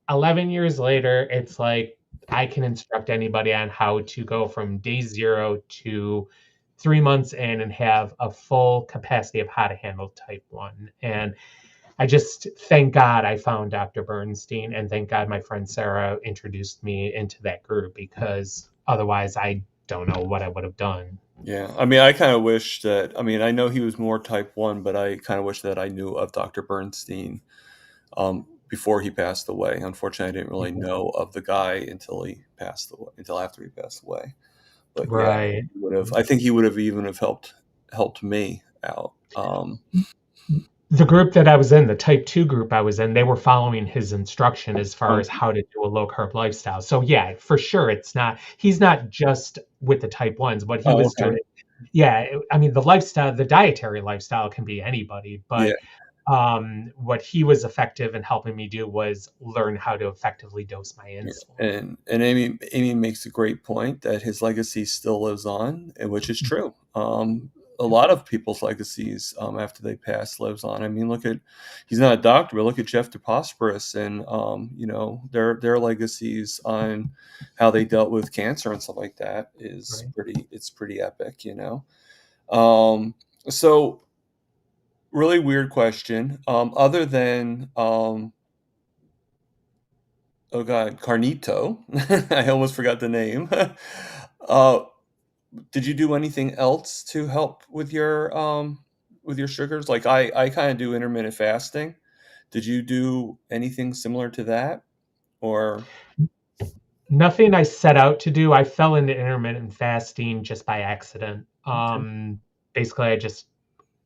11 years later, it's like I can instruct anybody on how to go from day zero to 3 months in and have a full capacity of how to handle type 1. And I just thank God I found Dr. Bernstein, and thank God my friend Sarah introduced me into that group because otherwise I don't know what I would have done. Yeah. I mean, I kind of wish that, I mean, I know he was more type 1, but I kind of wish that I knew of Dr. Bernstein before he passed away. Unfortunately, I didn't really know of the guy until he passed away, until after he passed away. But yeah, Right. he would have, I think he would have even have helped me out. The group that I was in, the type 2 group I was in, they were following his instruction as far Um, as how to do a low carb lifestyle. So yeah, for sure he's not just with the type 1s, what he oh, was okay. doing. Yeah, I mean the lifestyle, the dietary lifestyle can be anybody, Yeah. but what he was effective in helping me do was learn how to effectively dose my Yeah, insulin. and Amy makes a great point that his legacy still lives on, and which is true. A lot of people's legacies after they pass lives on. I mean, look at he's not a doctor, but look at Jeff DePosparis and their legacies on how they dealt with cancer and stuff like that is Right. pretty epic. Um, so really weird question. Other than oh god, Carnito. I almost forgot the name. uh, did you do anything else to help with your sugars? Like I kind of do intermittent fasting. Did you do anything similar to that? Or Nothing I set out to do. I fell into intermittent fasting just by accident. okay, Basically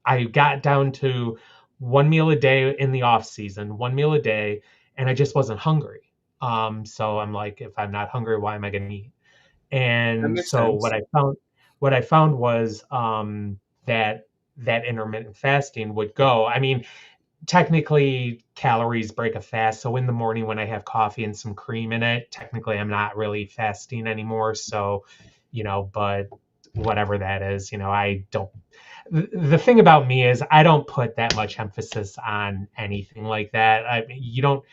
I got down to one meal a day in the off season, one meal a day, and I just wasn't hungry. So I'm like, if I'm not hungry, why am I going to eat? that And makes so sense. what I found was that intermittent fasting would go. I mean, technically calories break a fast. So in the morning when I have coffee and some cream in it, technically I'm not really fasting anymore. So, but whatever that is, I don't. The thing about me is I don't put that much emphasis on anything like that. You don't.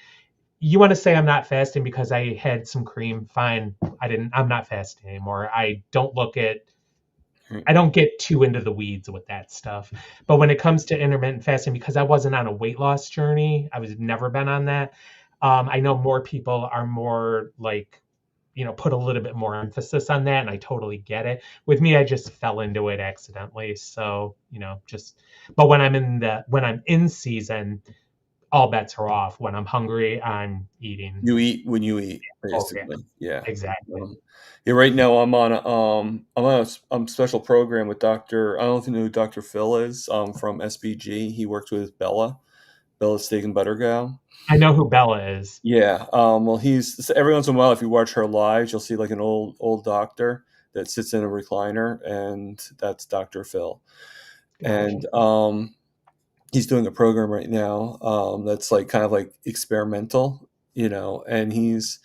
You want to say I'm not fasting because I had some cream? Fine. I didn't. I'm not fasting anymore. I don't get too into the weeds with that stuff. But when it comes to intermittent fasting, because I wasn't on a weight loss journey, I was never been on that. I know more people are more like, put a little bit more emphasis on that, and I totally get it. With me, I just fell into it accidentally. So, but when I'm in season, all bets are off. When I'm hungry, I'm eating. You eat when you eat, Oh yeah, basically. Yeah. exactly. Um, yeah, right now I'm on a special program with Doctor. I don't know if you know who Doctor Phil is, from SBG. He works with Bella Steak and Butter Gal. I know who Bella is. Yeah. Well, he's every once in a while, if you watch her live, you'll see like an old doctor that sits in a recliner, and that's Doctor Phil. Gotcha. And he's doing a program right now, that's like kind of like experimental, and he's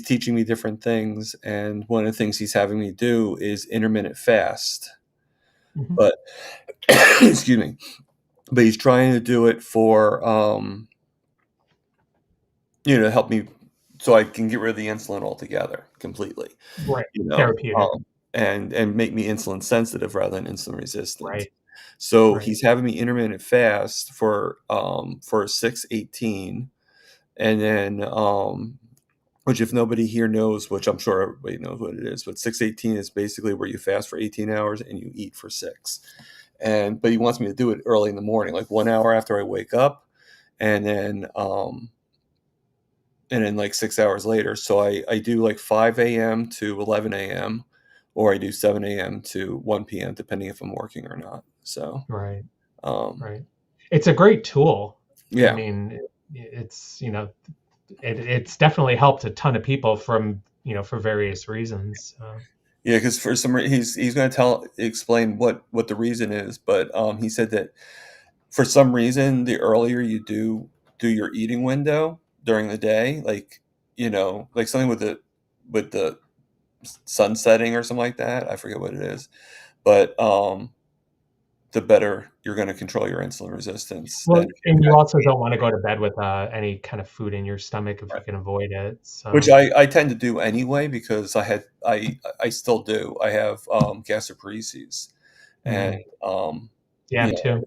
teaching me different things. And one of the things he's having me do is intermittent fast. Mhm. But excuse me, but he's trying to do it for to help me so I can get rid of the insulin altogether completely, Right. you know, Therapeutic. and make me insulin sensitive rather than insulin resistant. Right. So Right. he's having me intermittent fast for 6/18, and then which if nobody here knows, which I'm sure everybody knows what it is, but 6/18 is basically where you fast for 18 hours and you eat for 6. But he wants me to do it early in the morning, like 1 hour after I wake up, and then like 6 hours later. So I do like 5 a.m. to 11 a.m., or I do 7 a.m. to 1 p.m., depending if I'm working or not. So Right. um, Right. It's a great tool. I yeah. mean, it's, it's definitely helped a ton of people from, for various reasons. So, Yeah, because for some reason he's going to explain what the reason is, but he said that for some reason the earlier you do your eating window during the day, like something with the sun setting or something like that. I forget what it is, but the better you're going to control your insulin resistance. well, And if you and you had, also don't want to go to bed with any kind of food in your stomach if right, you can avoid it. which So, I tend to do anyway because I still do. I have gastroparesis, and mm, um, yeah, you too.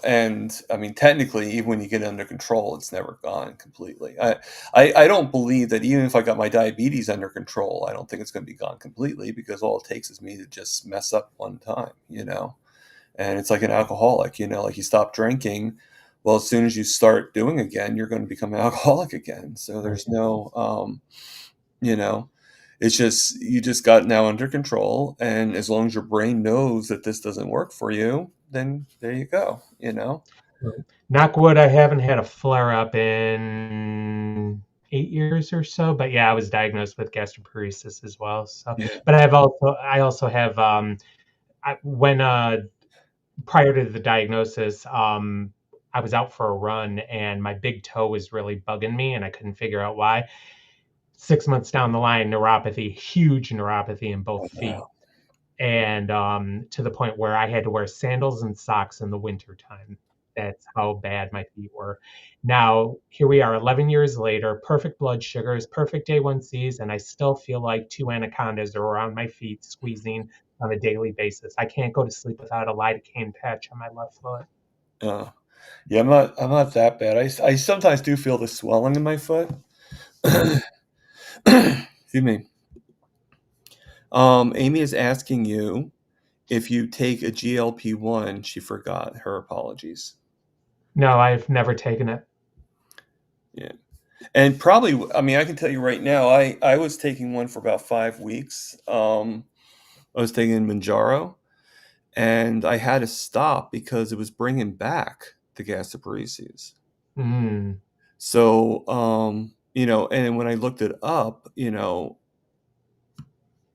and I mean, technically, even when you get it under control, it's never gone completely. I don't believe that even if I got my diabetes under control, I don't think it's going to be gone completely because all it takes is me to just mess up one time. And it's like an alcoholic, like you stop drinking. Well, as soon as you start doing again, you're going to become an alcoholic again. So Right. there's no, you know, it's just you just got it now under control, and as long as your brain knows that this doesn't work for you, then there you go. Right. Knock wood, I haven't had a flare up in 8 years or so, but yeah, I was diagnosed with gastroparesis as well. So, Yeah. but I also have, when, prior to the diagnosis, I was out for a run and my big toe was really bugging me and I couldn't figure out why. 6 months down the line, neuropathy, huge neuropathy in both Oh, feet. wow. And to the point where I had to wear sandals and socks in the wintertime. That's how bad my feet were. Now, here we are 11 years later, perfect blood sugars, perfect A1Cs, and I still feel like two anacondas are around my feet squeezing on a daily basis. I can't go to sleep without a lidocaine patch on my left foot. Uh, yeah, I'm not that bad. I sometimes do feel the swelling in my foot. Right. Excuse me. Amy is asking you if you take a GLP-1. She forgot her apologies. No, I've never taken it. Yeah. And probably, I mean, I can tell you right now, I was taking one for about 5 weeks. I was taking Manjaro, and I had to stop because it was bringing back the gastroparesis. Mm, So, and when I looked it up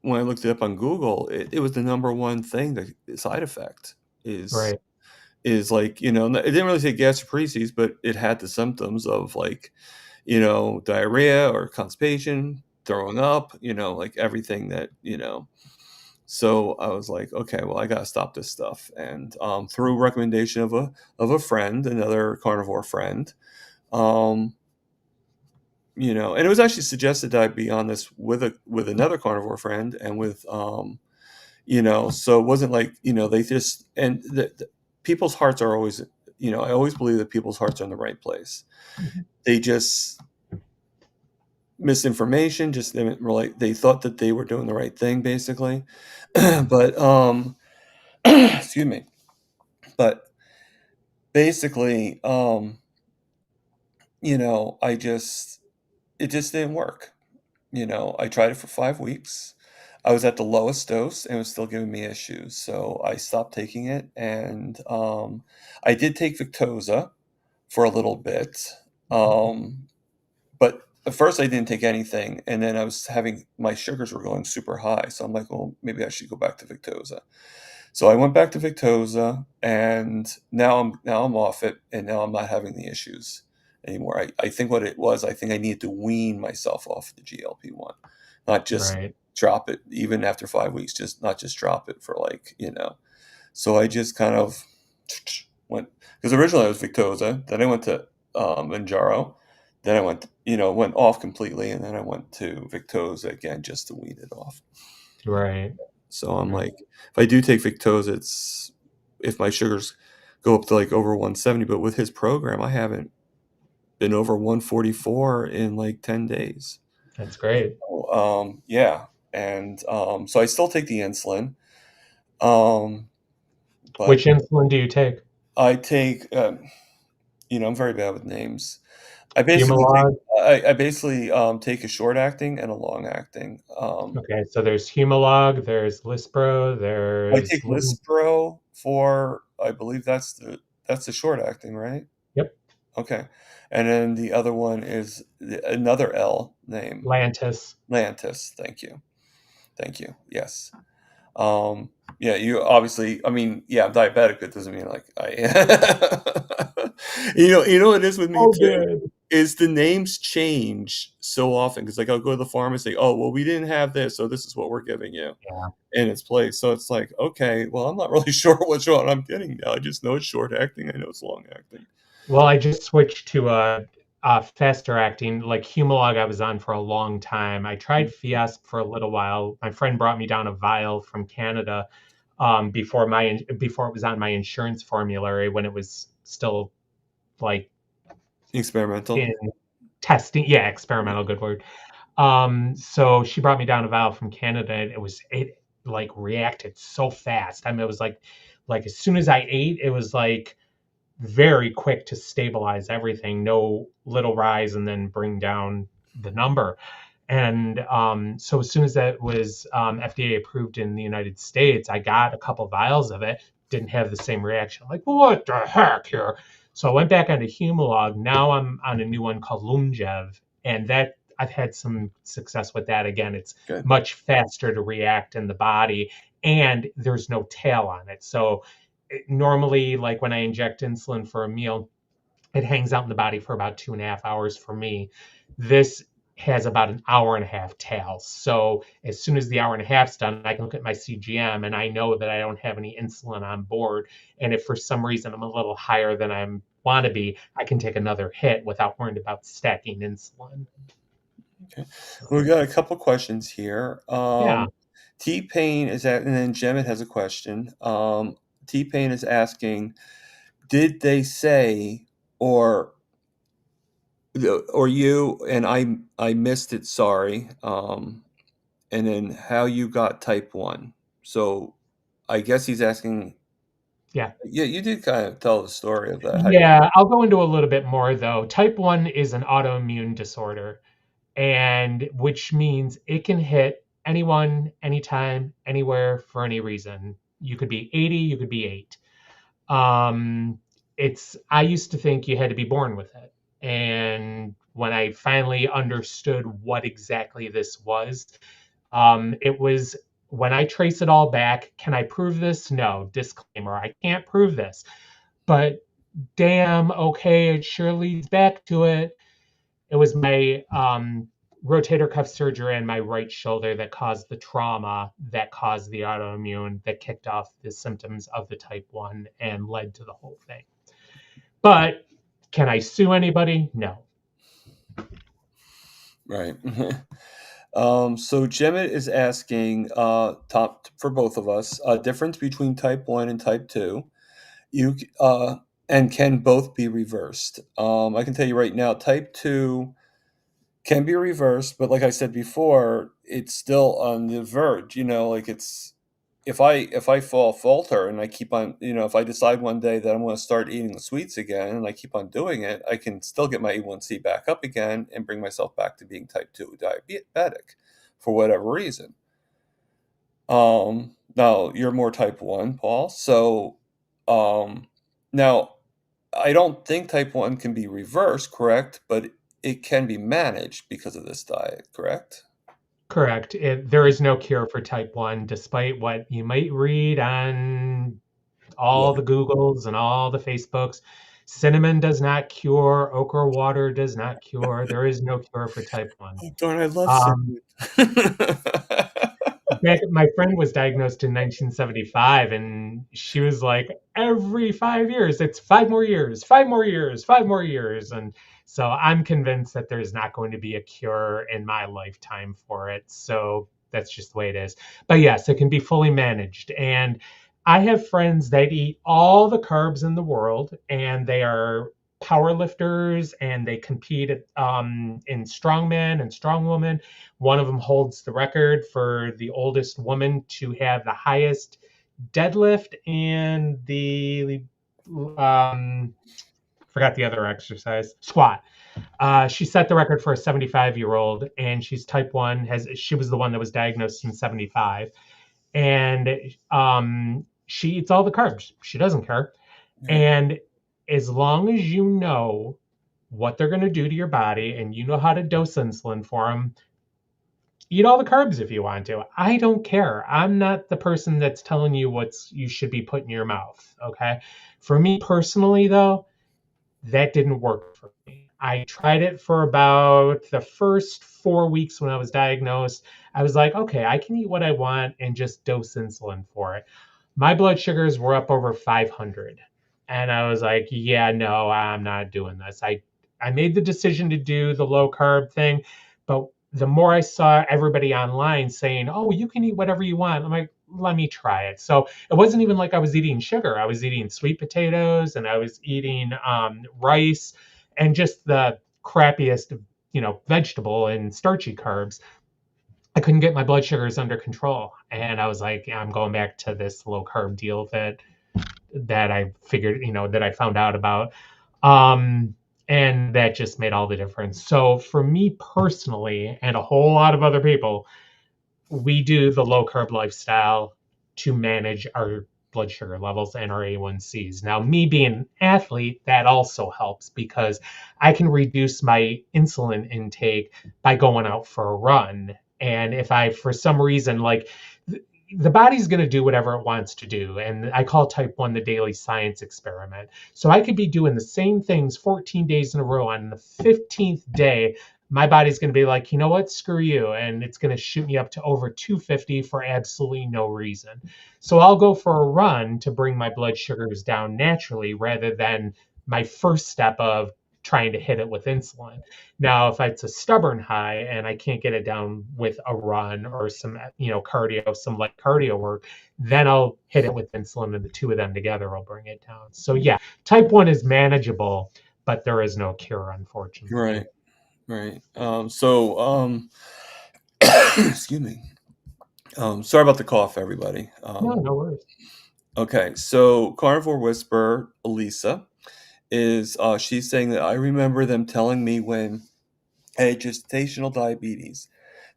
on Google, it was the number one thing, the side effect is right. is like, it didn't really say gastroparesis, but it had the symptoms of like, diarrhea or constipation, throwing up, like everything that. So I was like, okay, well, I gotta stop this stuff. And through recommendation of a friend, another carnivore friend, um, and it was actually suggested that I be on this with another carnivore friend and with so it wasn't like, they just and people's hearts are always, I always believe that people's hearts are in the right place. Mhm. They just misinformation, just they didn't really, they thought that they were doing the right thing basically. But excuse me. But basically, I just it just didn't work. I tried it for 5 weeks. I was at the lowest dose and it was still giving me issues. So I stopped taking it. And I did take Victoza for a little bit. Um, but at first I didn't take anything. And then I was having my sugars were going super high. So I'm like, well, maybe I should go back to Victoza. So I went back to Victoza, and now I'm off it, and now I'm not having the issues anymore. I think what it was, I think I needed to wean myself off the GLP-1, not just Right. drop it even after 5 weeks, just not just drop it for like. So I just kind of went because originally I was Victoza, then I went to Manjaro, then I went off completely, and then I went to Victoza again just to wean it off. Right. So I'm Right. like, if I do take Victoza, it's if my sugars go up to like over 170, but with his program, I haven't been over 144 in like 10 days. That's great. Yeah. And so I still take the insulin, um, but Which insulin do you take? I take, I'm very bad with names. I basically take, Humalog. I basically take a short acting and a long acting. Okay, so there's Humalog, there's Lispro, I there's take Lispro for, I believe that's the short acting, right? Yep, Okay. And then the other one is another L name. Lantus. Lantus. Thank you. Thank you. Yes. Um, yeah, you obviously, I mean, yeah, I'm diabetic. That doesn't mean like what it is with me Oh, too, good. is the names change so often. Cause like I'll go to the pharmacy, oh, well, we didn't have this. So this is what we're giving you Yeah. in its place. So it's like, okay, well, I'm not really sure which one I'm getting now. I just know it's short acting. I know it's long acting. Well, I just switched to faster acting, like Humalog. I was on for a long time. I tried Fiasp for a little while. My friend brought me down a vial from Canada before it was on my insurance formulary when it was still like Experimental. in testing. Yeah, experimental, good word. So she brought me down a vial from Canada, and it like reacted so fast. I mean, it was like as soon as I ate, it was like very quick to stabilize everything, no little rise and then bring down the number. And so as soon as that was FDA approved in the United States, I got a couple vials of it. Didn't have the same reaction. Like, what the heck here? So I went back onto Humalog. Now I'm on a new one called Lungev, and that I've had some success with that. Again, it's Good. much faster to react in the body, and there's no tail on it. So normally, like when I inject insulin for a meal, it hangs out in the body for about 2.5 hours for me. This has about an hour and a half tail. So as soon as the hour and a half's done, I can look at my CGM and I know that I don't have any insulin on board. And if for some reason I'm a little higher than I want to be, I can take another hit without worrying about stacking insulin. Okay. Well, we So got a couple questions here. yeah, T-Pain is at, and then Jemmett has a question. T-Pain is asking, did they say, or or you and I missed it, sorry. And then how you got type 1. So I guess he's asking, yeah. yeah, you did kind of tell the story of that. How you, Yeah, I'll go into a little bit more though. Type 1 is an autoimmune disorder, and which means it can hit anyone, anytime, anywhere for any reason. You could be 80, you could be 8. Um, I used to think you had to be born with it. And when I finally understood what exactly this was, it was when I trace it all back, can I prove this? No, disclaimer, I can't prove this. but damn, okay, it sure leads back to it. It was my rotator cuff surgery in my right shoulder that caused the trauma, that caused the autoimmune, that kicked off the symptoms of the type 1 and led to the whole thing. But can I sue anybody? No. Right. So Jemmet is asking, top for both of us, difference between type 1 and type 2. You and can both be reversed. I can tell you right now, type 2 can be reversed, but like I said before, it's still on the verge, like it's if I falter and I keep on, if I decide one day that I'm going to start eating the sweets again and I keep on doing it, I can still get my A1C back up again and bring myself back to being type 2 diabetic for whatever reason. Now you're more type 1, Paul. So, um, now I don't think type 1 can be reversed, correct? But it can be managed because of this diet, correct? Correct. There is no cure for type 1, despite what you might read on all Yeah. the Googles and all the Facebooks. Cinnamon does not cure, okra water does not cure. There is no cure for type 1. Oh, darn, I love Um, cinnamon. my friend was diagnosed in 1975, and she was like, every 5 years, it's 5 more years, 5 more years, 5 more years. And so I'm convinced that there's not going to be a cure in my lifetime for it. So that's just the way it is. But yes, it can be fully managed. And I have friends that eat all the carbs in the world, and they are power lifters, and they compete in strongman and strongwoman. One of them holds the record for the oldest woman to have the highest deadlift and the forgot the other exercise, squat. She set the record for a 75-year-old, and she's type 1. She was the one that was diagnosed in 75, and she eats all the carbs. She doesn't care, Right, and as long as you know what they're going to do to your body and you know how to dose insulin for them, eat all the carbs if you want to. I don't care. I'm not the person that's telling you what's you should be putting in your mouth. Okay. For me personally, though, that didn't work for me. I tried it for about the first 4 weeks when I was diagnosed. I was like, okay, I can eat what I want and just dose insulin for it. My blood sugars were up over 500. And I was like, yeah, no, I'm not doing this. I made the decision to do the low carb thing, but the more I saw everybody online saying, "Oh, you can eat whatever you want," I'm like, "Let me try it." So it wasn't even like I was eating sugar. I was eating sweet potatoes, and I was eating rice, and just the crappiest, vegetable and starchy carbs. I couldn't get my blood sugars under control, and I was like, yeah, I'm going back to this low carb deal that I figured, that I found out about. Um, and that just made all the difference. So for me personally, and a whole lot of other people, we do the low carb lifestyle to manage our blood sugar levels and our A1Cs. Now, me being an athlete, that also helps because I can reduce my insulin intake by going out for a run. And if I, for some reason, like the body's going to do whatever it wants to do. And I call type 1 the daily science experiment. So I could be doing the same things 14 days in a row. On the 15th day, my body's going to be like, you know what, screw you. And it's going to shoot me up to over 250 for absolutely no reason. So I'll go for a run to bring my blood sugars down naturally rather than my first step of trying to hit it with insulin. Now, if it's a stubborn high and I can't get it down with a run or some, cardio, some light cardio work, then I'll hit it with insulin, and the two of them together will bring it down. So yeah, type 1 is manageable, but there is no cure, unfortunately. right, right. Excuse me. Sorry about the cough, everybody. No, no worries. Okay, so Carnivore Whisperer, Elisa, she's saying that I remember them telling me when I had gestational diabetes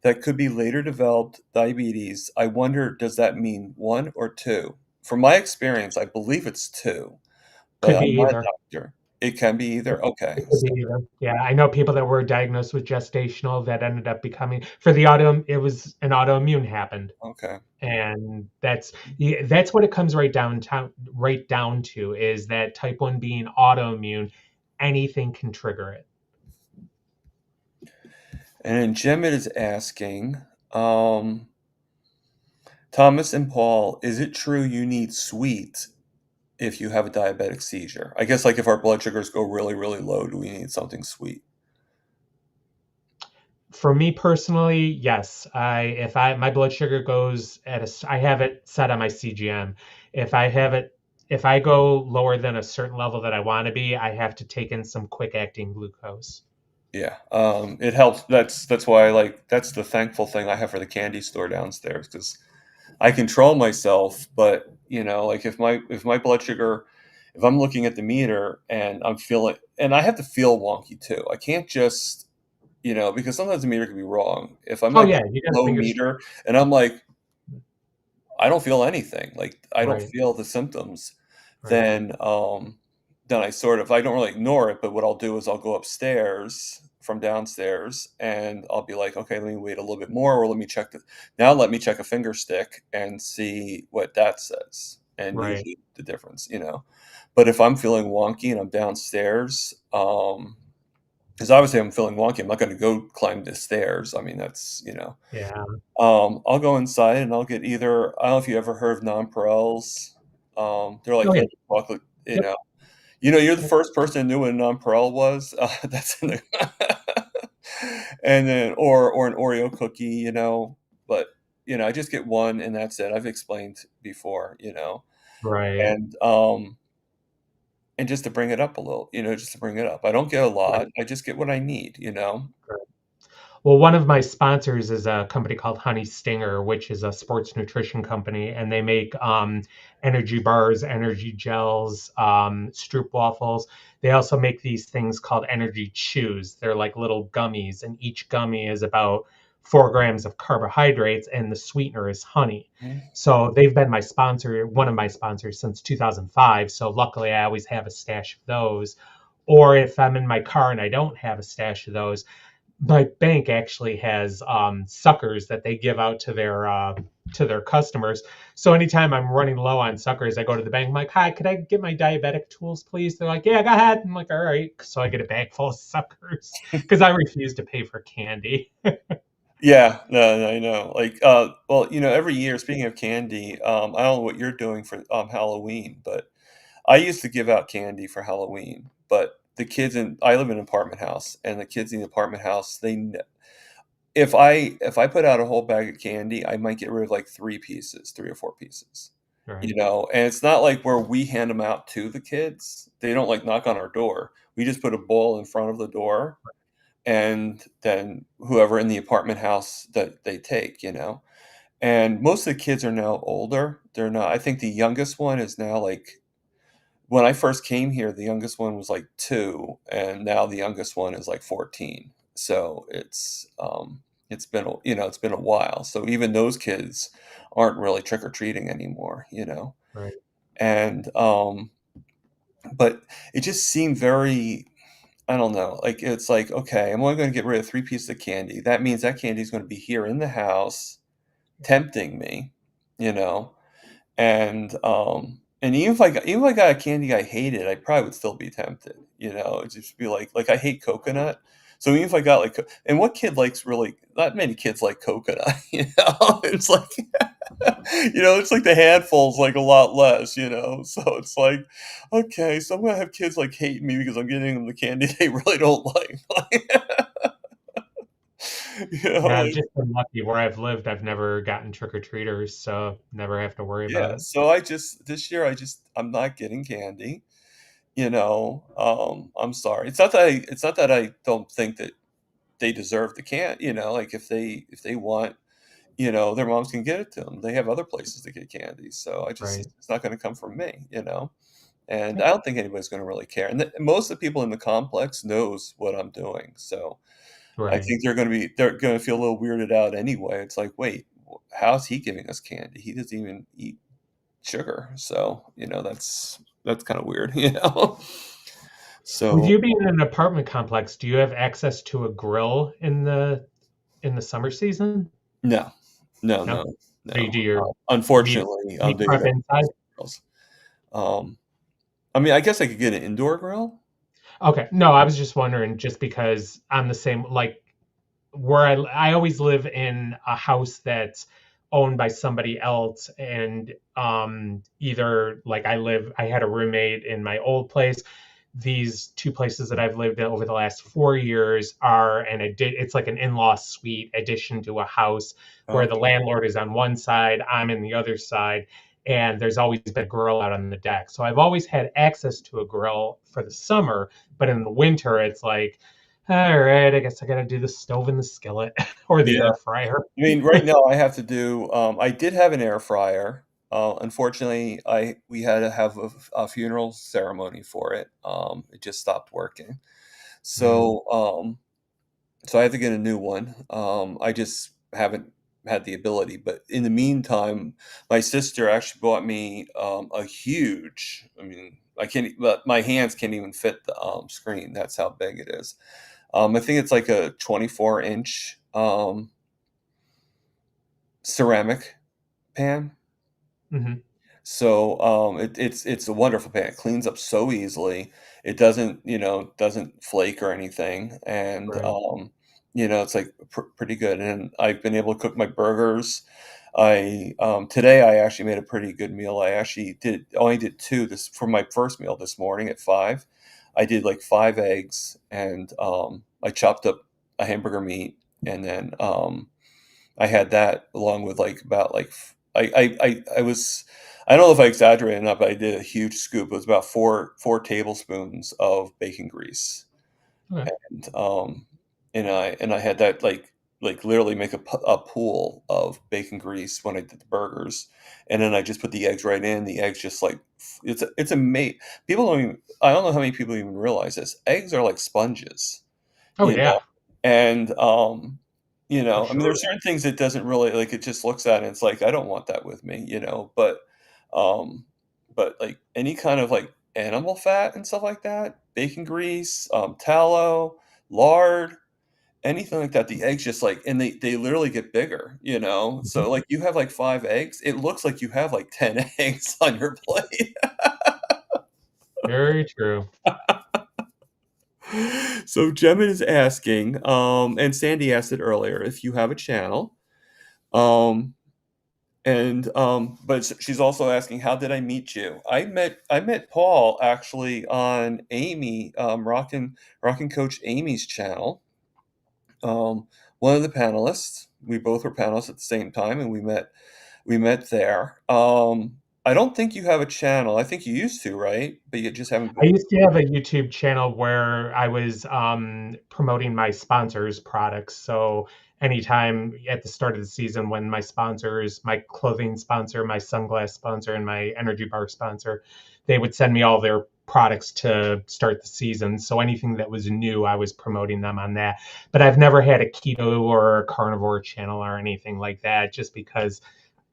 that could be later developed diabetes. I wonder, does that mean one or two? From my experience, I believe it's two, but Could be I'm not a either. doctor. It can be either? Okay. It could be either. Yeah, I know people that were diagnosed with gestational that ended up becoming for the auto. It was an autoimmune happened, Okay. and that's what it comes right down to is that type 1 being autoimmune, anything can trigger it. And then Jim is asking, um, Thomas and Paul, is it true you need sweet if you have a diabetic seizure? I guess like if our blood sugars go really, really low, do we need something sweet? For me personally, yes. I if I my blood sugar goes I have it set on my CGM. If I have it if I go lower than a certain level that I want to be, I have to take in some quick acting glucose. Yeah, it helps. That's why I like that's the thankful thing I have for the candy store downstairs because I control myself. But like if my blood sugar, if I'm looking at the meter and I'm feeling, and I have to feel wonky too. I can't just because sometimes the meter can be wrong. If I'm Oh at yeah, you got to low finger straight. meter and I'm like I don't feel anything. Like I don't Right, feel the symptoms. right, Then then I don't really ignore it, but what I'll do is I'll go upstairs from downstairs and I'll be like, okay, let me wait a little bit more or let me check a finger stick and see what that says. And right. usually the difference. But if I'm feeling wonky and I'm downstairs, because obviously I'm feeling wonky, I'm not going to go climb the stairs. I mean, Yeah. I'll go inside and I'll get either I don't know if you ever heard of nonpareils. They're Oh like yeah. little chocolate, Yep. you're the Yep. first person who knew what a nonpareil was. That's in the and then or an Oreo cookie. But I just get one and that's it. I've explained before. Right. And and just to bring it up a little, just to bring it up. I don't get a lot. Right. I just get what I need. Right. Well, one of my sponsors is a company called Honey Stinger, which is a sports nutrition company, and they make energy bars, energy gels, Stroop waffles. They also make these things called energy chews. They're like little gummies, and each gummy is about 4 grams of carbohydrates, and the sweetener is honey. Mhm. So they've been one of my sponsors since 2005. So luckily, I always have a stash of those. Or if I'm in my car and I don't have a stash of those, my bank actually has suckers that they give out to their customers. So anytime I'm running low on suckers, I go to the bank. I'm like, "Hi, could I get my diabetic tools, please?" They're like, "Yeah, go ahead." I'm like, "All right." So I get a bag full of suckers because I refuse to pay for candy. Yeah, no, no, I know. Like, well, every year, speaking of candy, I don't know what you're doing for Halloween, but I used to give out candy for Halloween. But I live in an apartment house, and the kids in the apartment house, if I put out a whole bag of candy, I might get rid of like 3 pieces, 3 or 4 pieces. Right, And it's not like where we hand them out to the kids. They don't like knock on our door. We just put a bowl in front of the door and then whoever in the apartment house that they take. And most of the kids are now older. They're not, I think the youngest one is now like, when I first came here, the youngest one was like 2, and now the youngest one is like 14. So it's been a while. So even those kids aren't really trick or treating anymore. right, And but it just seemed very, I don't know. Like it's like, okay, I'm only going to get rid of 3 pieces of candy. That means that candy is going to be here in the house, tempting me, you know. And even if I got a candy I hated, I probably would still be tempted. It'd just be like I hate coconut. So even if I got like, and what kid likes really? Not many kids like coconut. It's like, it's like the handful's like a lot less. So it's like, okay, so I'm gonna have kids like hate me because I'm getting them the candy they really don't like. yeah. I've Like, just been lucky where I've lived. I've never gotten trick or treaters, so never have to worry about yeah. it. So this year I'm not getting candy. I'm sorry. It's not that I don't think that they deserve the can. Like if they want, their moms can get it to them. They have other places to get candy. So Right. it's not going to come from me. And Yep. I don't think anybody's going to really care. And most of the people in the complex knows what I'm doing. So I Right. think they're going to feel a little weirded out anyway. It's like, wait, how's he giving us candy? He doesn't even eat sugar. So, that's kind of weird. With So you being in an apartment complex, do you have access to a grill in the summer season? no, no, No? no, So you no. do your meat Unfortunately, meat they prep don't inside? use grills. Um, I mean, I guess I could get an indoor grill. Okay. No, I was just wondering just because I'm the same like where I always live in a house that's owned by somebody else and either like I had a roommate in my old place. These two places that I've lived in over the last 4 years are it's like an in-law suite addition to a house where the Okay. landlord is on one side, I'm in the other side, and there's always been a grill out on the deck. So I've always had access to a grill for the summer, but in the winter it's like, all right, I guess I gotta do the stove and the skillet or the Yeah. air fryer. I mean, right now I have to do, I did have an air fryer. Unfortunately, we had to have a funeral ceremony for it. It just stopped working. Mm. So, so I had to get a new one. I just haven't had the ability. But in the meantime, my sister actually bought me a huge, I mean, I can't, but my hands can't even fit the screen. That's how big it is. I think it's like a 24-inch ceramic pan. Hmm. So, it's a wonderful pan. It cleans up so easily. It doesn't, doesn't flake or anything, and, Right. it's, like, pretty good, and I've been able to cook my burgers. Today, I actually made a pretty good meal. I actually only did 2 this for my first meal this morning at 5. I did, like, 5 eggs, and, I chopped up a hamburger meat, and then, I had that along with like about like I was I don't know if I exaggerated enough, but I did a huge scoop. It was about four tablespoons of bacon grease, Okay. and I had that like literally make a pool of bacon grease when I did the burgers, and then I just put the eggs right in. The eggs just like it's amazing. People don't even I don't know how many people even realize this. Eggs are like sponges, Oh you know? yeah, And, for I mean, there are sure. certain things it doesn't really like, it just looks at it and it's like, "I don't want that with me," um, like, any kind of, like, animal fat and stuff like that, bacon grease, tallow, lard, anything like that, the eggs just, like and they literally get bigger, you know? Mhm. So, like, you have, like, 5 eggs, it looks like you have, like, 10 eggs on your plate. Very true. So Gemma is asking, and Sandy asked it earlier, if you have a channel. Um, but she's also asking, how did I meet you? I met Paul actually on Amy, Rockin' Coach Amy's channel. Um, one of the panelists. We both were panelists at the same time, and we met there. I don't think you have a channel. I think you used to, right? But you just haven't I been. used to have a YouTube channel where I was promoting my sponsors' products. So anytime at the start of the season when my sponsors, my clothing sponsor, my sunglass sponsor, and my energy bar sponsor, they would send me all their products to start the season. So anything that was new, I was promoting them on that. But I've never had a keto or a carnivore channel or anything like that, just because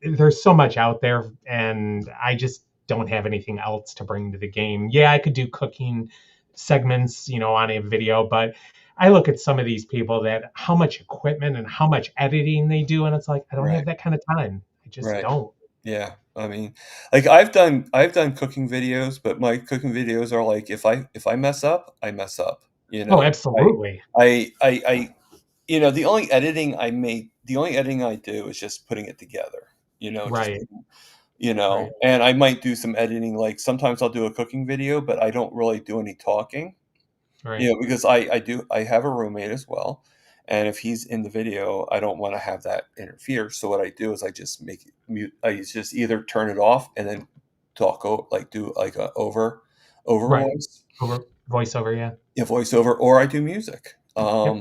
there's so much out there and I just don't have anything else to bring to the game. Yeah, I could do cooking segments, on a video, but I look at some of these people that how much equipment and how much editing they do and it's like I don't have Right, that kind of time. I just right. don't. Yeah, I mean, like I've done cooking videos, but my cooking videos are like if I mess up, I mess up. You Oh, know, absolutely. I the only editing I do is just putting it together. Just Right. Right. and I might do some editing. Like sometimes I'll do a cooking video, but I don't really do any talking. Right. Because I have a roommate as well, and if he's in the video, I don't wanna have that interfere, so what I do is I just make it mute I just either turn it off and then do like a over Right. voice, Over voiceover, yeah. voiceover, or I do music, Yep.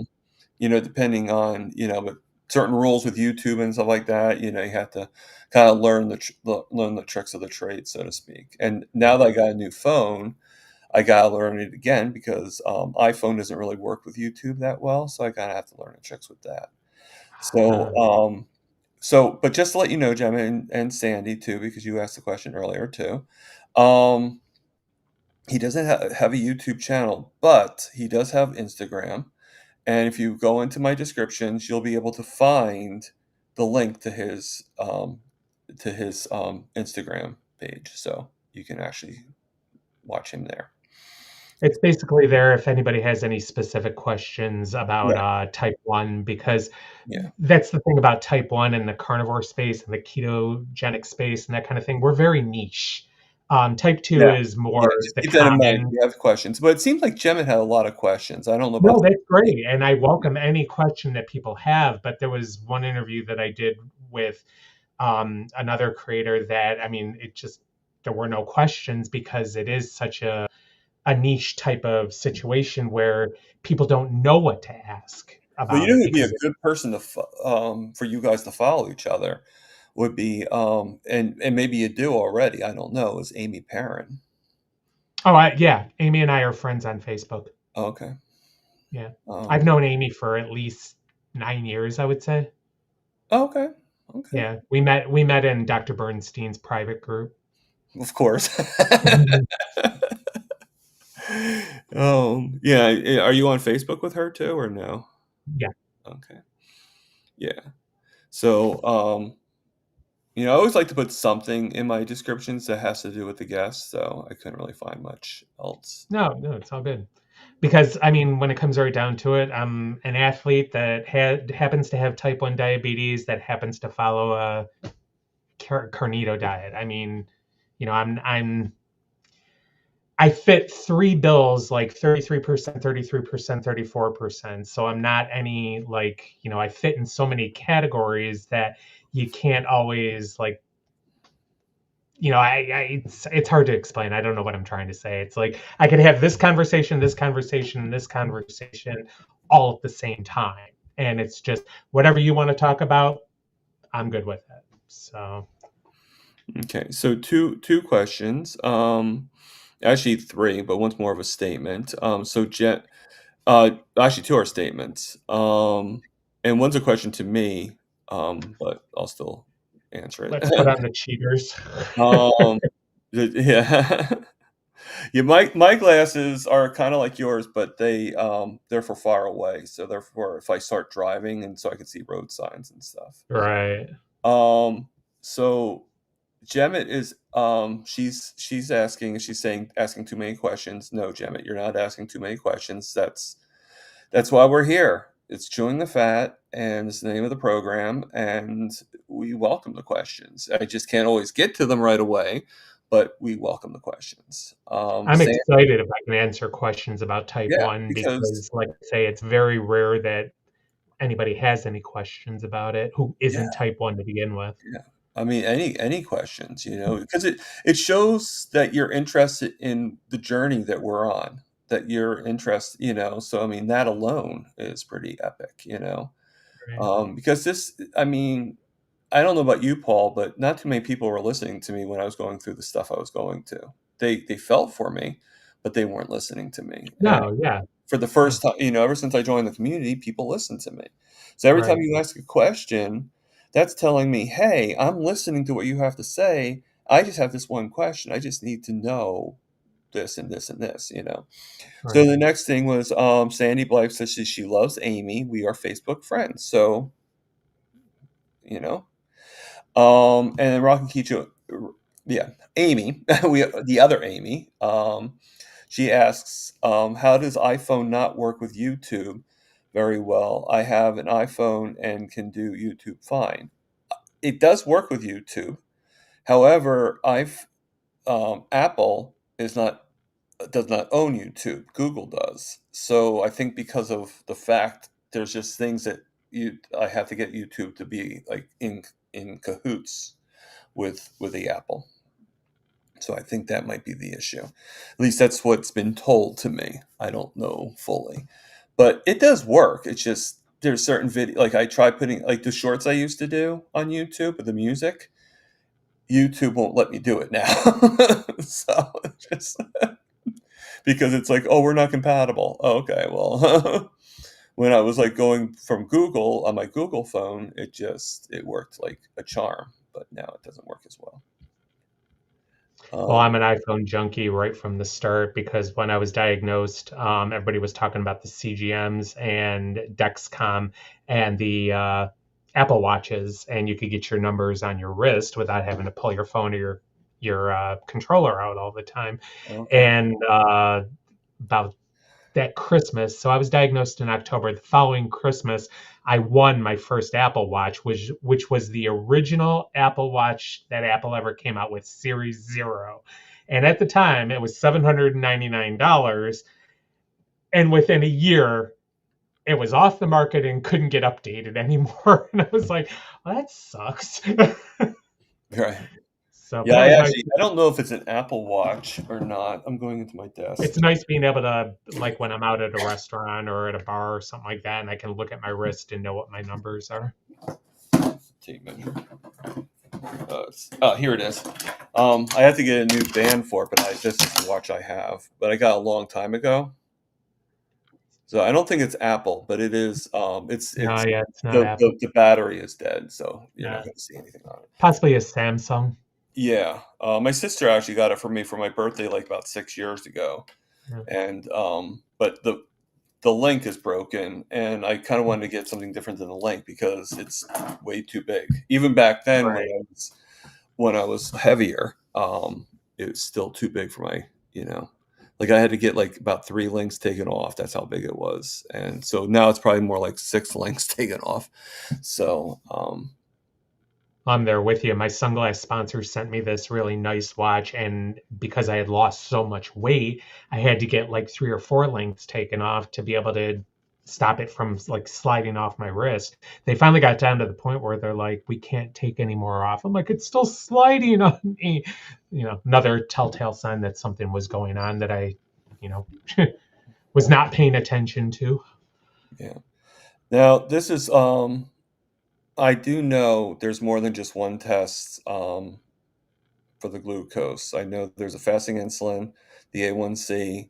depending on, but certain rules with YouTube and stuff like that, you have to kinda learn the tricks of the trade, so to speak, and now Yep. that I got a new phone, I gotta learn it again because iPhone doesn't really work with YouTube that well, so I kinda have to learn the tricks with that. So, Um, but just to let you know, Gemma and Sandy too, because you asked the question earlier too. Um, He doesn't have a YouTube channel, but he does have Instagram. And if you go into my descriptions, you'll be able to find the link to his Instagram page, so you can actually watch him there. It's basically there if anybody has any specific questions about Right. type 1, because Yeah. that's the thing about type 1 and the carnivore space and the ketogenic space and that kind of thing. We're very niche. Type 2 Yeah. is Yeah. more Just the keep that in mind if common. you have questions. But it seems like Jim had a lot of questions. I don't know about No, that's the. great. And I welcome any question that people have. But there was one interview that I did with another creator that, I mean, it just, there were no questions because it is such a niche type of situation where people don't know what to ask Well, you about know it who'd be a because good person for you guys to follow each other would be, and maybe you do already, I don't know, is Amy Perrin. yeah, Amy and I are friends on Facebook. Okay. Yeah. I've Um, known Amy for at least 9 years, I would say. okay. Okay. Yeah. We met in Dr. Bernstein's private group. Of course. Mhm. Yeah. Are you on Facebook with her too, or no? Yeah. Okay. Yeah. So, I always like to put something in my descriptions that has to do with the guest, so I couldn't really find much else. No, no, it's all good. Because I mean, when it comes right down to it, I'm an athlete that happens to have type 1 diabetes that happens to follow a carnito diet. I mean, I fit three bills like 33%, 33%, 34%. So I'm not any like, I fit in so many categories that you can't always like, it's hard to explain. I don't know what I'm trying to say. It's like I could have this conversation, and this conversation all at the same time. And it's just whatever you want to talk about, I'm good with it. So Okay, so two questions. Actually three, but one's more of a statement. Actually two are statements. And one's a question to me, but I'll still answer let's put it. on the cheaters. Um, yeah. Yeah, my glasses are kind of like yours, but they're for far away, so therefore if I start driving and so I can see road signs and stuff. Right. Um, so Gemmet is she's asking, she's saying asking too many questions. No, Gemmet, you're not asking too many questions. That's why we're here. It's Chewing the Fat, and it's the name of the program, and we welcome the questions. I just can't always get to them right away, but we welcome the questions. I'm Sam, excited if I can answer questions about type yeah, 1 because because, like I say, it's very rare that anybody has any questions about it who yeah, isn't type 1 to begin with. yeah. I mean, any questions, because it shows that you're interested in the journey that we're on, that you're interested, So I mean, that alone is pretty epic. Right. Because I mean, I don't know about you, Paul, but not too many people were listening to me when I was going through the stuff I was going to. They felt for me, but they weren't listening to me. And No, yeah, for the yeah, first time, ever since I joined the community, people listen to me. So every time right, you ask a question, that's telling me, hey, I'm listening to what you have to say. I just have this one question. I just need to know this and this and this. So right. the next thing was Sandy Blythe says she loves Amy. We are Facebook friends. So, you know, and then Rock and Kicho, yeah, Amy, the other Amy, she asks, how does iPhone not work with YouTube very well? I have an iPhone and can do YouTube fine. It does work with YouTube. However, Apple does not own YouTube. Google does. So I think because of the fact there's just things that I have to get YouTube to be like in cahoots with the Apple. So I think that might be the issue. At least that's what's been told to me. I don't know fully. But it does work. It's just there's certain video like I try putting like the shorts I used to do on YouTube with the music. YouTube won't let me do it now. So just because it's like, oh, we're not compatible. Oh, okay, well, when I was like going from Google on my Google phone, it worked like a charm, but now it doesn't work as well. Well, Um, I'm an iPhone junkie right from the start because when I was diagnosed, everybody was talking about the CGMs and Dexcom and the Apple Watches, and you could get your numbers on your wrist without having to pull your phone or your controller out all the time. okay. And about that Christmas. So I was diagnosed in October. The following Christmas, I won my first Apple Watch, which was the original Apple Watch that Apple ever came out with, Series Zero. And at the time, it was $799. And within a year, it was off the market and couldn't get updated anymore. And I was like, well, that sucks. Right. So, but Yeah, that was nice. I don't know if it's an Apple Watch or not. I'm going into my desk. It's nice being able to, like, when I'm out at a restaurant or at a bar or something like that, and I can look at my wrist and know what my numbers are. Tape measure. Here it is. I have to get a new band for it, but this is the watch I have. But I got a long time ago, so I don't think it's Apple, but it is. No, It's yeah, it's not Apple. the battery is dead, so you're not Yeah, going to see anything on it. possibly a Samsung. Yeah, my sister actually got it for me for my birthday like about 6 years ago, Yeah. and but the link is broken, and I kind of wanted to get something different than the link because it's way too big. Even back then, Right. when I was heavier, it was still too big for my, like I had to get like about three links taken off. That's how big it was, and so now it's probably more like six links taken off. So, I'm there with you. My sunglass sponsor sent me this really nice watch, and because I had lost so much weight, I had to get like 3 or 4 links taken off to be able to stop it from like sliding off my wrist. They finally got down to the point where they're like, "We can't take any more off." I'm like, "It's still sliding on me." Another telltale sign that something was going on that I, you know, was not paying attention to. yeah. Now this is I do know there's more than just one test for the glucose. I know there's a fasting insulin, the A1C,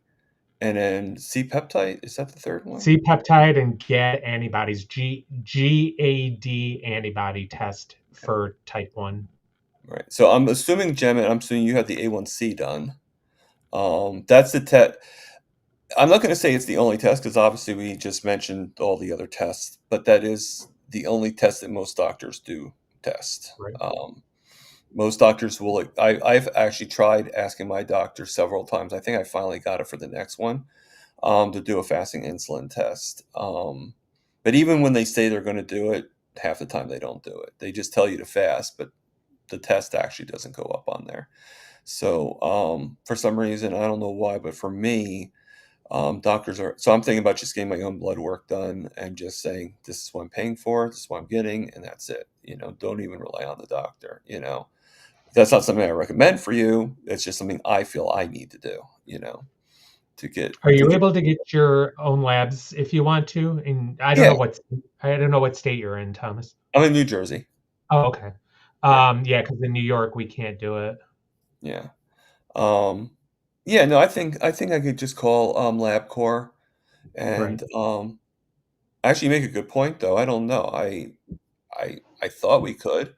and then C-peptide. Is that the third one? C peptide and GAD antibodies, GAD antibody test for type 1. Right. So I'm assuming, Gemma, I'm assuming you have the A1C done. That's the test. I'm not going to say it's the only test because obviously we just mentioned all the other tests, but that is the only test that most doctors do test. Right. Most doctors will. I've actually tried asking my doctor several times. I think I finally got it for the next one to do a fasting insulin test. But even when they say they're going to do it, half the time they don't do it. They just tell you to fast, but the test actually doesn't go up on there. So for some reason, I don't know why, but for me, doctors are. So I'm thinking about just getting my own blood work done and just saying, this is what I'm paying for, this is what I'm getting, and that's it. Don't even rely on the doctor. That's not something I recommend for you. It's just something I feel I need to do. To get Are to you get. able to get your own labs if you want to? And Yeah, I don't know what state you're in, Thomas. I'm in New Jersey. Oh, okay. Yeah, Yeah, because in New York we can't do it. yeah. Um, yeah, no, I think I could just call LabCorp Right. and actually make a good point though. I don't know. I thought we could,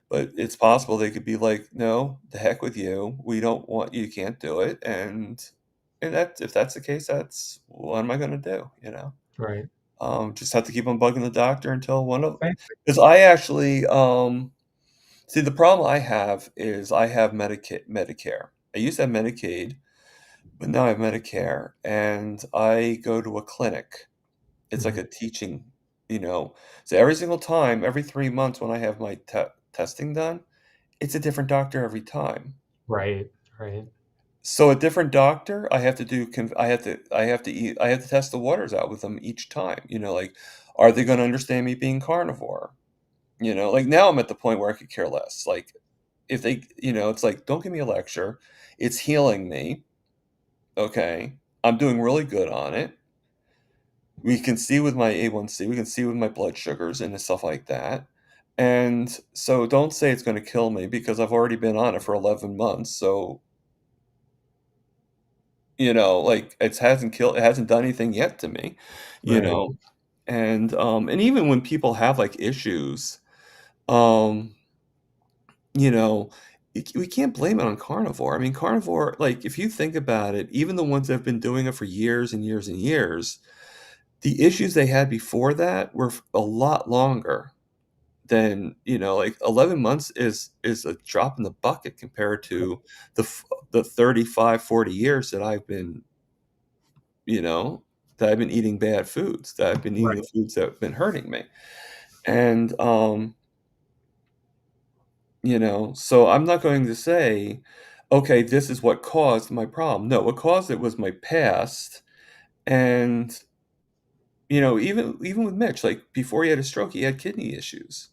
but it's possible they could be like, no, the heck with you. We don't want you can't do it. And that if that's the case, that's what am I gonna do, Right. Just have to keep on bugging the doctor until one of Thanks. because I actually see the problem I have is I have Medicare. I used to have Medicaid, but now I have Medicare, and I go to a clinic. It's like Mhm. a teaching, you know. So every single time, every 3 months when I have my testing done, it's a different doctor every time. Right. Right. So a different doctor, I have to do. I have to test the waters out with them each time. Like, are they going to understand me being carnivore? Like now I'm at the point where I could care less. Like, if they, it's like, don't give me a lecture. It's healing me. Okay, I'm doing really good on it. We can see with my A1C, we can see with my blood sugars and stuff like that. And so don't say it's going to kill me because I've already been on it for 11 months. So, like it hasn't done anything yet to me, you Right. know. And even when people have like issues, um, you know, we can't blame it on carnivore. I mean, carnivore, like if you think about it, even the ones that have been doing it for years and years and years, the issues they had before that were a lot longer than, like 11 months is a drop in the bucket compared to the 35, 40 years that you know, I've been eating bad foods, that I've been eating the Right. foods that have been hurting me. And so I'm not going to say, okay, this is what caused my problem. No, what caused it was my past. And, even with Mitch, like before he had a stroke, he had kidney issues,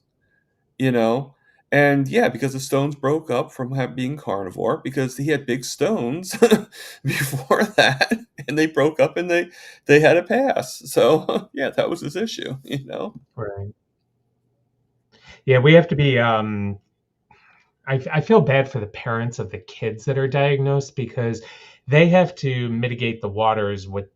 you know? And yeah, because the stones broke up from being carnivore, because he had big stones before that, and they broke up and they had a pass. So yeah, that was his issue. Right. Yeah, we have to be I feel bad for the parents of the kids that are diagnosed because they have to mitigate the waters with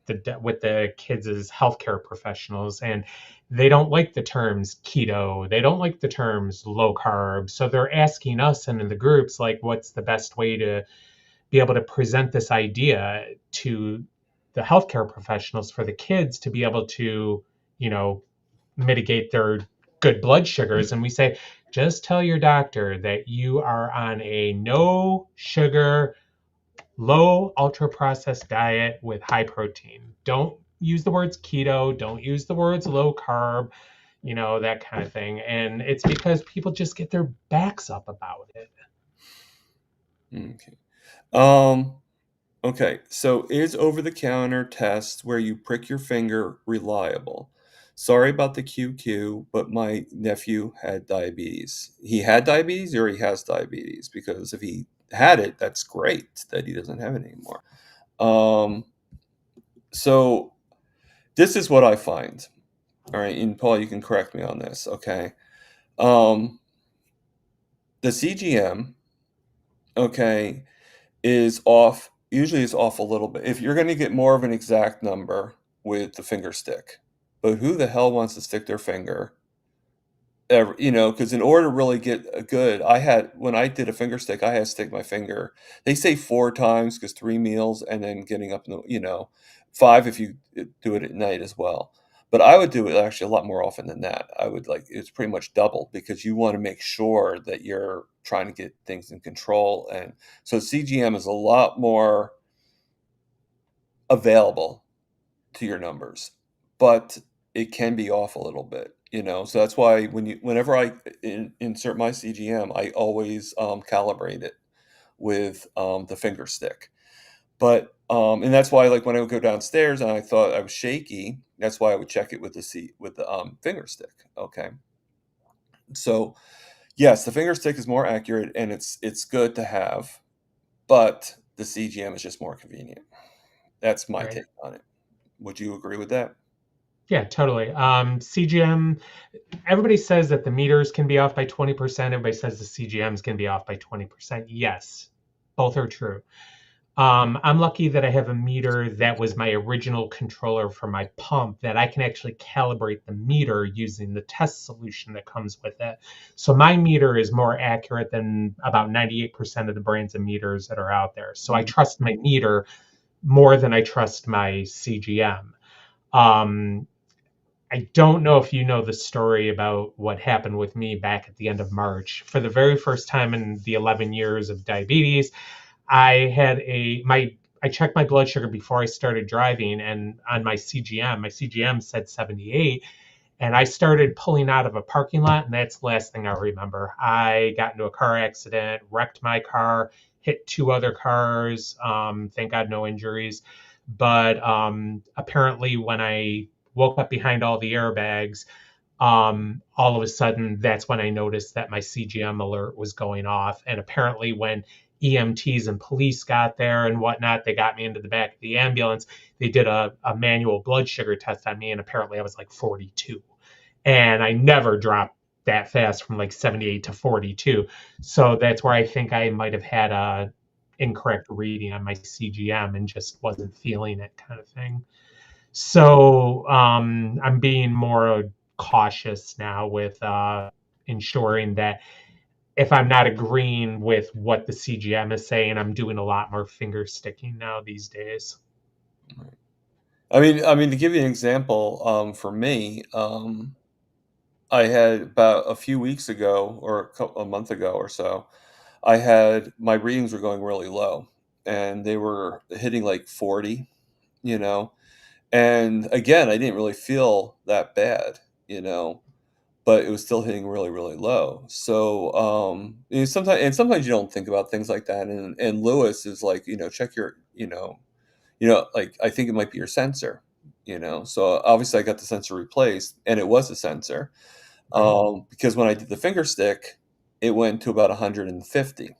the kids as healthcare professionals, and they don't like the terms keto. They don't like the terms low carb. So they're asking us and in the groups like, what's the best way to be able to present this idea to the healthcare professionals for the kids to be able to, you know, mitigate their good blood sugars. And we say, just tell your doctor that you are on a no sugar, low ultra processed diet with high protein. Don't use the words keto, don't use the words low carb, that kind of thing. And it's because people just get their backs up about it. Okay. Um, okay. So is over-the-counter test where you prick your finger reliable? Sorry about the QQ, but my nephew had diabetes. He had diabetes or he has diabetes? Because if he had it, that's great that he doesn't have it anymore. Um, so this is what I find. All right, and Paul, you can correct me on this, okay? Um, the CGM, okay, is off, usually is off a little bit. If you're going to get more of an exact number with the finger stick, but who the hell wants to stick their finger ever, because in order to really get a good, when I did a finger stick, I had to stick my finger. They say 4 times because 3 meals and then getting up in five if you do it at night as well. But I would do it actually a lot more often than that. I would it's pretty much double because you want to make sure that you're trying to get things in control. And so CGM is a lot more available to your numbers, but it can be off a little bit. So that's why whenever I insert my CGM, I always calibrate it with the finger stick. But and that's why, like, when I would go downstairs and I thought I was shaky, that's why I would check it with the finger stick. Okay, so yes, the finger stick is more accurate and it's good to have, but the CGM is just more convenient. That's my Right. take on it. Would you agree with that? Yeah, totally. CGM, everybody says that the meters can be off by 20%. Everybody says the CGMs can be off by 20%. Yes, both are true. I'm lucky that I have a meter that was my original controller for my pump that I can actually calibrate the meter using the test solution that comes with it. So my meter is more accurate than about 98% of the brands of meters that are out there. So I Mhm. trust my meter more than I trust my CGM. Um, I don't know if you know the story about what happened with me back at the end of March. For the very first time in the 11 years of diabetes, I checked my blood sugar before I started driving, and on my CGM said 78, and I started pulling out of a parking lot, and that's the last thing I remember. I got into a car accident, wrecked my car, hit two other cars. Thank God, no injuries. But apparently, when I woke up behind all the airbags, all of a sudden, that's when I noticed that my CGM alert was going off. And apparently, when EMTs and police got there and whatnot, they got me into the back of the ambulance. They did a manual blood sugar test on me, and apparently, I was like 42. And I never dropped that fast from like 78 to 42. So that's where I think I might have had a incorrect reading on my CGM and just wasn't feeling it, kind of thing. So I'm being more cautious now with ensuring that if I'm not agreeing with what the CGM is saying, I'm doing a lot more finger sticking now these days. I mean, to give you an example, for me, I had about a few weeks ago, or a month ago or so, I had my readings were going really low, and they were hitting like 40, you know. And again, I didn't really feel that bad, you know, but it was still hitting really, really low. So, sometimes you don't think about things like that. And Lewis is like, check your, like I think it might be your sensor, So obviously I got the sensor replaced, and it was a sensor, Right. because when I did the finger stick, it went to about 150.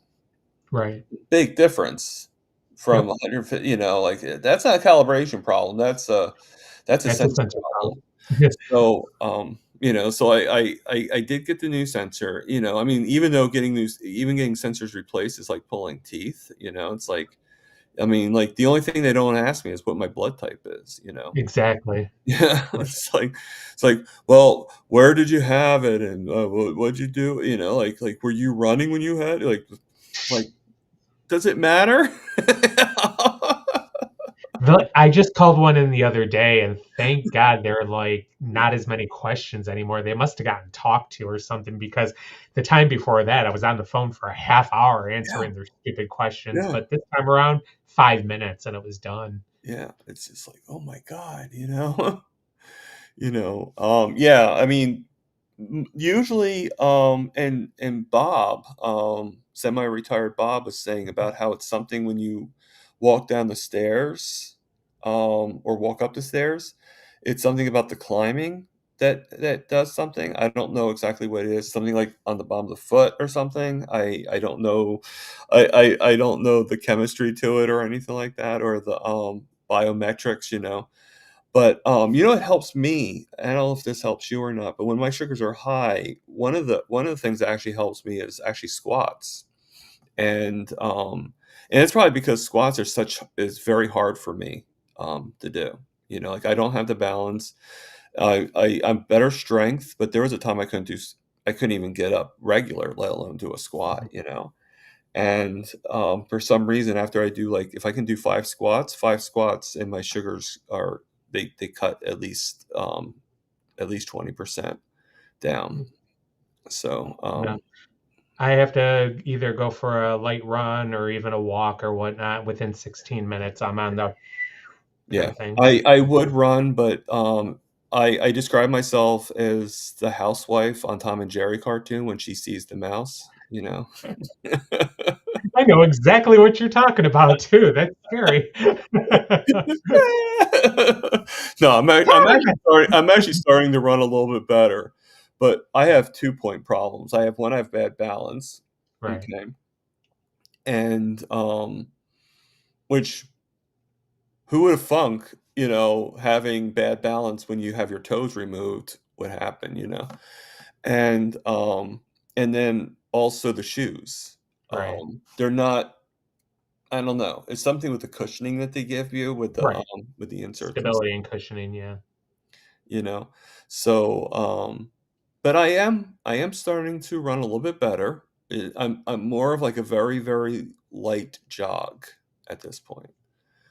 Right. Big difference from Yep. 150. Like that's not a calibration problem. That's a That's a sensor sensor problem. problem. So, so I did get the new sensor. I mean, even getting sensors replaced is like pulling teeth. It's like, I mean, like the only thing they don't ask me is what my blood type is. Exactly. Yeah, Right. it's like, well, where did you have it, and what'd you do? Like were you running when you had like does it matter? I just called one in the other day, and thank God there are like not as many questions anymore. They must have gotten talked to or something because the time before that, I was on the phone for a half hour Yeah, answering their stupid questions. yeah. But this time around, 5 minutes and it was done. Yeah, it's just like, "Oh my god," Yeah, I mean, usually, and Bob, semi-retired Bob was saying about how it's something when you walk down the stairs, or walk up the stairs, it's something about the climbing that does something. I don't know exactly what it is, something like on the bottom of the foot or something. I don't know. I don't know the chemistry to it or anything like that, or the, biometrics, But, it helps me. I don't know if this helps you or not, but when my sugars are high, one of the things that actually helps me is actually squats. And, it's probably because squats is very hard for me, to do. Like I don't have the balance. I'm better strength, but there was a time I couldn't even get up regular, let alone do a squat. And, for some reason, after I do if I can do five squats, and my sugars they cut at least 20% down. So, No, I have to either go for a light run or even a walk or whatnot. Within 16 minutes, I'm on the yeah, kind of thing. I would run, but, I describe myself as the housewife on Tom and Jerry cartoon when she sees the mouse. I know exactly what you're talking about too. That's scary. No, I'm actually starting to run a little bit better, but I have 2-point problems. I have bad balance, Right. okay, and, which who would have thunk, having bad balance when you have your toes removed would happen? And, and then also the shoes. Right. They're not. I don't know. It's something with the cushioning that they give you Right. with the inserts and Stability stuff, and cushioning. Yeah. you know? So, but I am starting to run a little bit better. I'm more of like a very, very light jog at this point.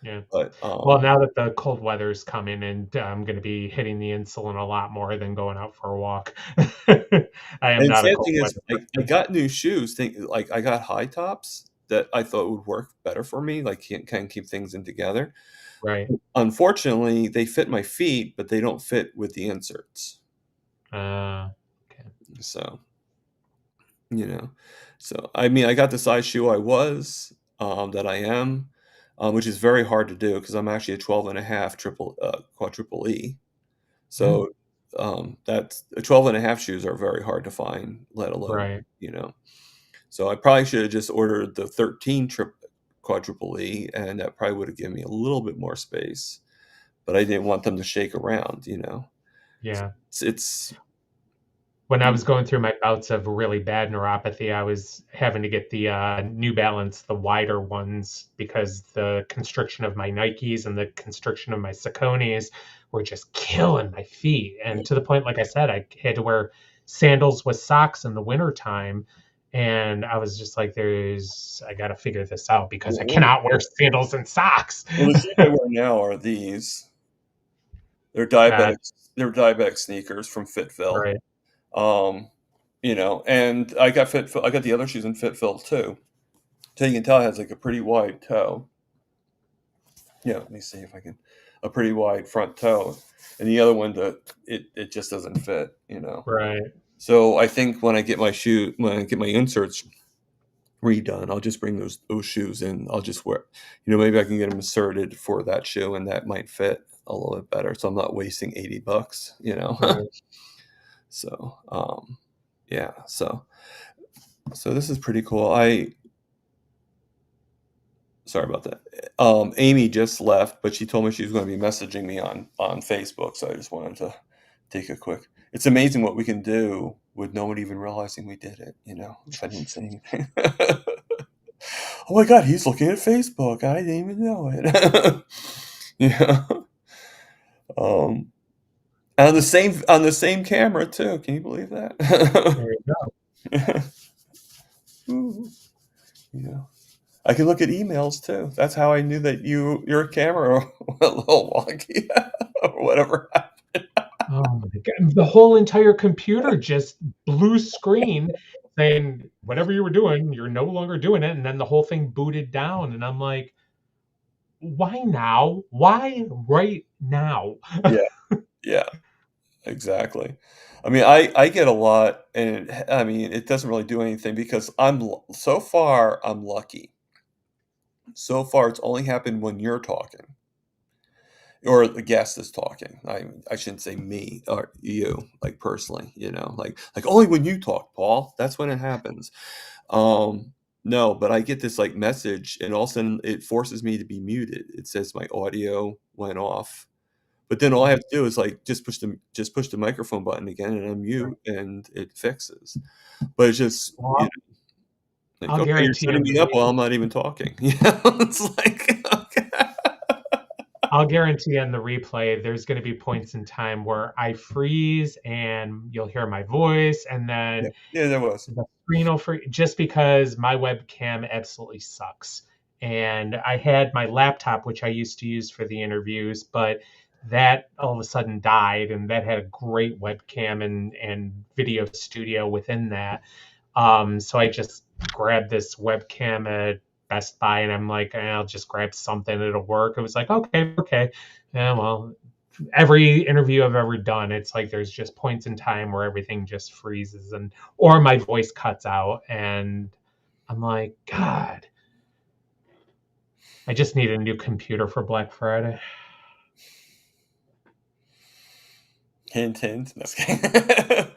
Yeah. But, Well, now that the cold weather's coming and I'm going to be hitting the insulin a lot more than going out for a walk. I am and not a sad cold thing is weather I person. got new shoes, like, I got high tops that I thought would work better for me, like, can keep things in together. Right. Unfortunately, they fit my feet, but they don't fit with the inserts. Okay. So, you know, so I mean, I got the size shoe that I am, which is very hard to do because I'm actually a 12 and a half quadruple E. Mm, So, that's 12 and a half shoes are very hard to find, let alone, right. you know. So I probably should have just ordered the 13 quadruple E, and that probably would have given me a little bit more space, but I didn't want them to shake around. Yeah. It's When I was going through my bouts of really bad neuropathy, I was having to get the New Balance, the wider ones, because the constriction of my Nikes and the constriction of my Sauconys were just killing my feet. yeah, And to the point, like I said, I had to wear sandals with socks in the wintertime. And I was just like, I got to figure this out because I Well, cannot wear sandals and socks. well, the shoes I wear now are these. They're God, diabetic. They're diabetic sneakers from Fitville. right, Um, and I got Fitville. I got the other shoes in Fitville too. So you can tell it has like a pretty wide toe. Yeah, let me see if I can. A pretty wide front toe, and the other one, it just doesn't fit. right, So I think when I get my inserts redone, I'll just bring those shoes in. I'll just wear, maybe I can get them inserted for that shoe, and that might fit a little bit better. So I'm not wasting $80. right. So yeah. So this is pretty cool. I Sorry about that. Amy just left, but she told me she was going to be messaging me on Facebook. So I just wanted to take a quick. It's amazing what we can do with no one even realizing we did it. If I didn't say anything. Oh my God, he's looking at Facebook. I didn't even know it. yeah. Um, on the same camera too. Can you believe that? There you go. Ooh, yeah. I can look at emails too. That's how I knew that your camera went a little wonky or whatever. Oh my God. The whole entire computer just blue screen saying whatever you were doing, you're no longer doing it. And then the whole thing booted down. And I'm like, why now? Why right now? Yeah, yeah, exactly. I mean, I get a lot, and I mean, it doesn't really do anything because so far I'm lucky. So far, it's only happened when you're talking or the guest is talking. I shouldn't say me or you, like personally, like only when you talk, Paul. That's when it happens. No, but I get this like message, and all of a sudden it forces me to be muted. It says my audio went off, but then all I have to do is like just push the microphone button again and unmute, and it fixes. But it's just Well, like, I'll okay, you're guarantee setting in me up while I'm not even talking. It's like okay. I'll guarantee on the replay, there's going to be points in time where I freeze and you'll hear my voice, and Yeah, then yeah, there was. the screen will freeze just because my webcam absolutely sucks. And I had my laptop, which I used to use for the interviews, but that all of a sudden died, and that had a great webcam and video studio within that. So I just grabbed this webcam at Best Buy, and I'm like, I'll just grab something, it'll work. It was like, okay, okay. Yeah, well, every interview I've ever done, it's like there's just points in time where everything just freezes and or my voice cuts out, and I'm like, God, I just need a new computer for Black Friday. Hint, hint. No, just kidding.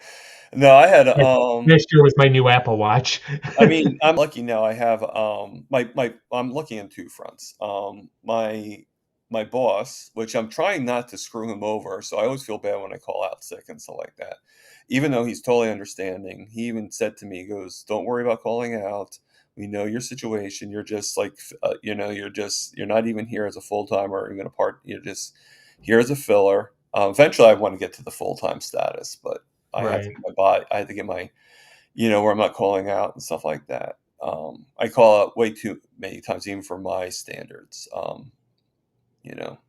No, I had This year was my new Apple Watch. I mean, I'm lucky now. I have I'm lucky on two fronts. My boss, which I'm trying not to screw him over, so I always feel bad when I call out sick and stuff like that. Even though he's totally understanding, he even said to me, he goes, "Don't worry about calling out. We know your situation. You're just like, you're not even here as a full timer or even a part. You're just here as a filler. Eventually, I want to get to the full time status, but I have to Right. get my body. I have to get my where I'm not calling out and stuff like that. I call out way too many times, even for my standards. You know,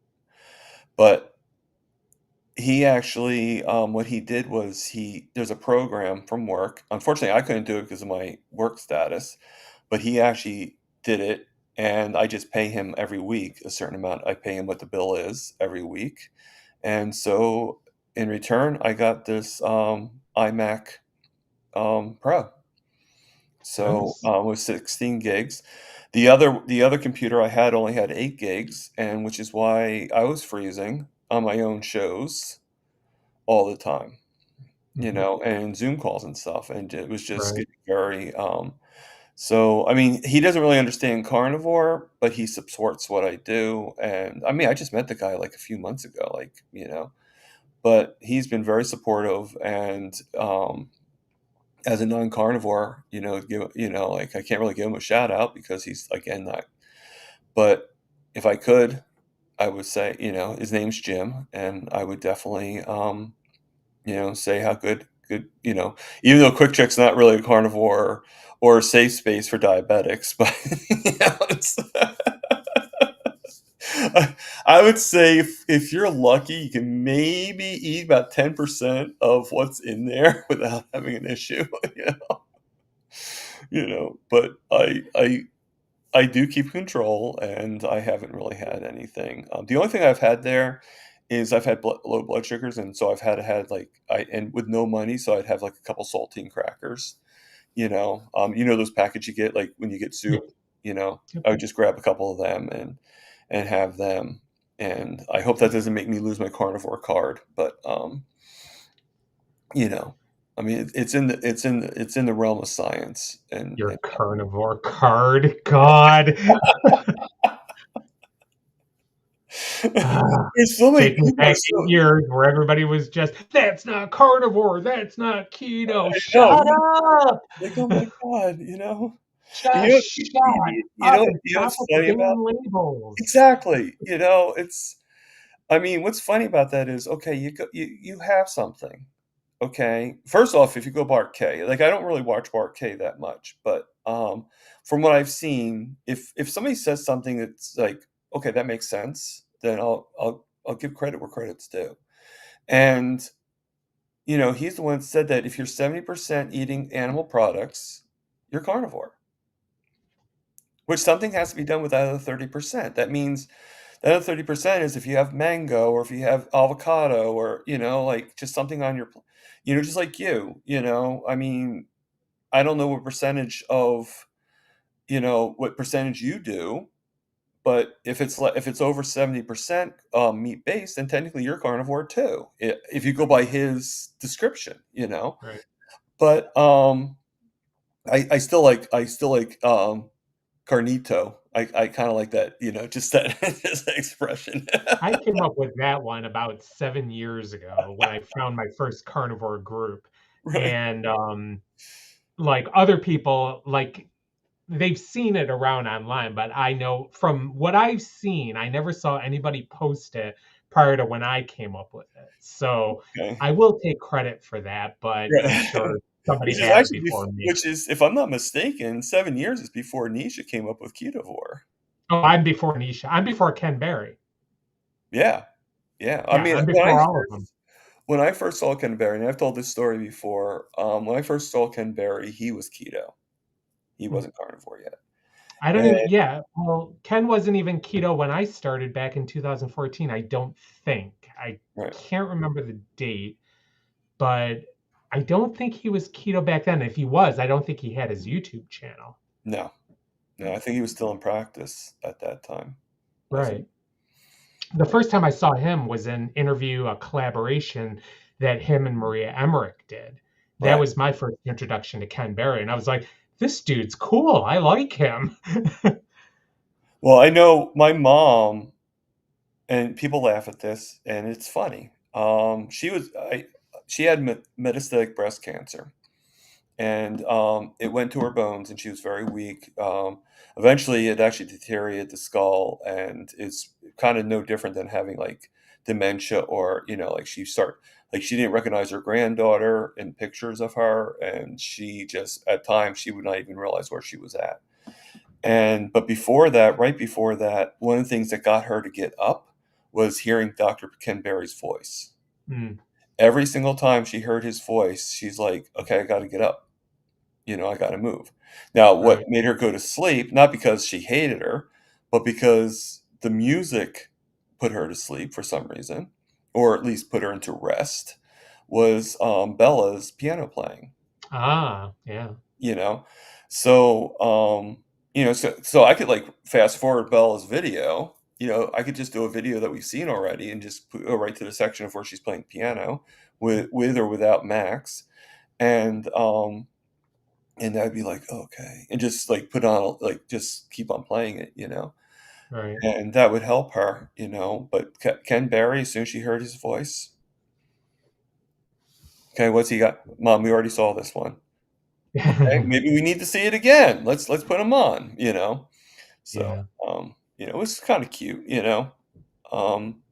but he actually, what he did was there's a program from work. Unfortunately, I couldn't do it because of my work status, but he actually did it, and I just pay him every week a certain amount. I pay him what the bill is every week, and so in return, I got this iMac Pro. So, Nice. with 16 gigs. The other computer I had only had 8 gigs, and which is why I was freezing on my own shows all the time, Mhm. and Zoom calls and stuff, and it was just Right. getting very, so, I mean, he doesn't really understand carnivore, but he supports what I do, and, I mean, I just met the guy, like, a few months ago, but he's been very supportive and, as a non-carnivore, like I can't really give him a shout out because he's again not. But if I could, I would say, his name's Jim, and I would definitely, say how good good, even though Quick Check's not really a carnivore or a safe space for diabetics, but it's I would say if you're lucky, you can maybe eat about 10% of what's in there without having an issue. But I do keep control, and I haven't really had anything. The only thing I've had there is I've had low blood sugars, and so I've had like I and with no money, so I'd have like a couple saltine crackers. Those packets you get like when you get Yeah. soup. Yep. I would just grab a couple of them and have them. And I hope that doesn't make me lose my carnivore card, but you know, I mean, it's in the realm of science, Your carnivore card. God. Ah, there's so many take me people are back so. years where everybody was just, that's not carnivore, that's not keto. No, Shut up. like, "Oh my god," Just shut up and you know stop what's with the funny about. damn labels. Exactly, it's I mean, what's funny about that is, okay, you have something, okay? First off, if you go Bart K, like, I don't really watch Bart K that much, but, from what I've seen, if somebody says something that's like, "Okay, that makes sense," then I'll give credit where credit's due, and, he's the one that said that if you're 70% eating animal products, you're carnivore. Which something has to be done with that other 30%. That means the other 30% is if you have mango or if you have avocado or, like just something on your, just like I mean, I don't know what percentage you do, but if it's over 70% meat based, then technically you're carnivore too. If you go by his description. Right. But I still like Carnito. I kinda like that, just that just that expression. I came up with that one about 7 years ago when I found my first carnivore group. Right. And like other people, like they've seen it around online, but I know from what I've seen, I never saw anybody post it prior to when I came up with it. So Okay. I will take credit for that, but I'm Right. sure somebody Which is had it actually before me. if I'm not mistaken, 7 years is before Nisha came up with Ketovore. Oh, I'm before Nisha. I'm before Ken Berry. Yeah. Yeah. I Yeah, mean, I'm before all of them. when I first saw Ken Berry, and I've told this story before, when I first saw Ken Berry, he was keto. He Hmm. wasn't carnivore yet. I don't even, And yeah. Well, Ken wasn't even keto when I started back in 2014. I don't think. I right. can't remember the date, but I don't think he was keto back then. If he was, I don't think he had his YouTube channel. No. No, I think he was still in practice at that time, wasn't Right. The first time I saw him was an interview, a collaboration that him and Maria Emmerich did. he? That Right. was my first introduction to Ken Berry. And I was like, this dude's cool. I like him. Well, I know my mom, and people laugh at this, and it's funny. She had metastatic breast cancer, and it went to her bones, and she was very weak. Eventually, it actually deteriorated the skull, and it's kind of no different than having like dementia, or like she didn't recognize her granddaughter in pictures of her, and she just at times she would not even realize where she was at. But before that, right before that, one of the things that got her to get up was hearing Dr. Ken Berry's voice. Mm, Every single time she heard his voice, she's like, okay, I got to get up. I got to move. Now, what right. made her go to sleep, not because she hated her, but because the music put her to sleep for some reason, or at least put her into rest, was Bella's piano playing. Ah, yeah. you know so so I could like fast forward Bella's video. I could just do a video that we've seen already and just go right to the section of where she's playing piano with or without Max, and I'd be like, okay, and just like put on like just keep on playing it. Right. And that would help her. But Ken Berry, as soon as she heard his voice, okay, what's he got? Mom, we already saw this one. Okay, maybe we need to see it again. Let's put him on. So, Yeah. it was kind of cute. Um,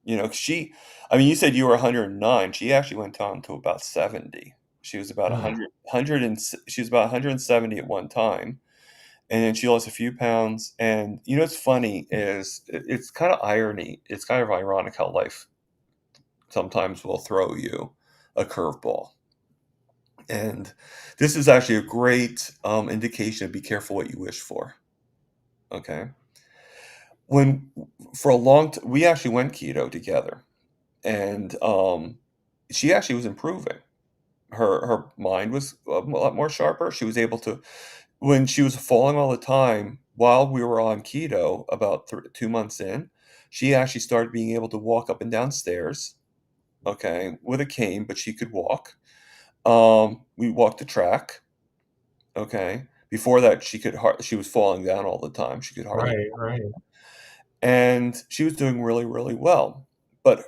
You know, 'cause I mean, you said you were 109. She actually went down to about 70. She was about Ugh. 100 she was about 170 at one time, and then she lost a few pounds. And you know what's funny is it's kind of irony. It's kind of ironic how life sometimes will throw you a curveball. And this is actually a great indication of be careful what you wish for. Okay. When for a long time, we actually went keto together, and she actually was improving. Her mind was a lot more sharper. She was able to, when she was falling all the time while we were on keto, about 2 months in, she actually started being able to walk up and down stairs, okay, with a cane, but she could walk. We walked the track, okay. Before that, she was falling down all the time. She could hardly, Right, right. and she was doing really, really well. But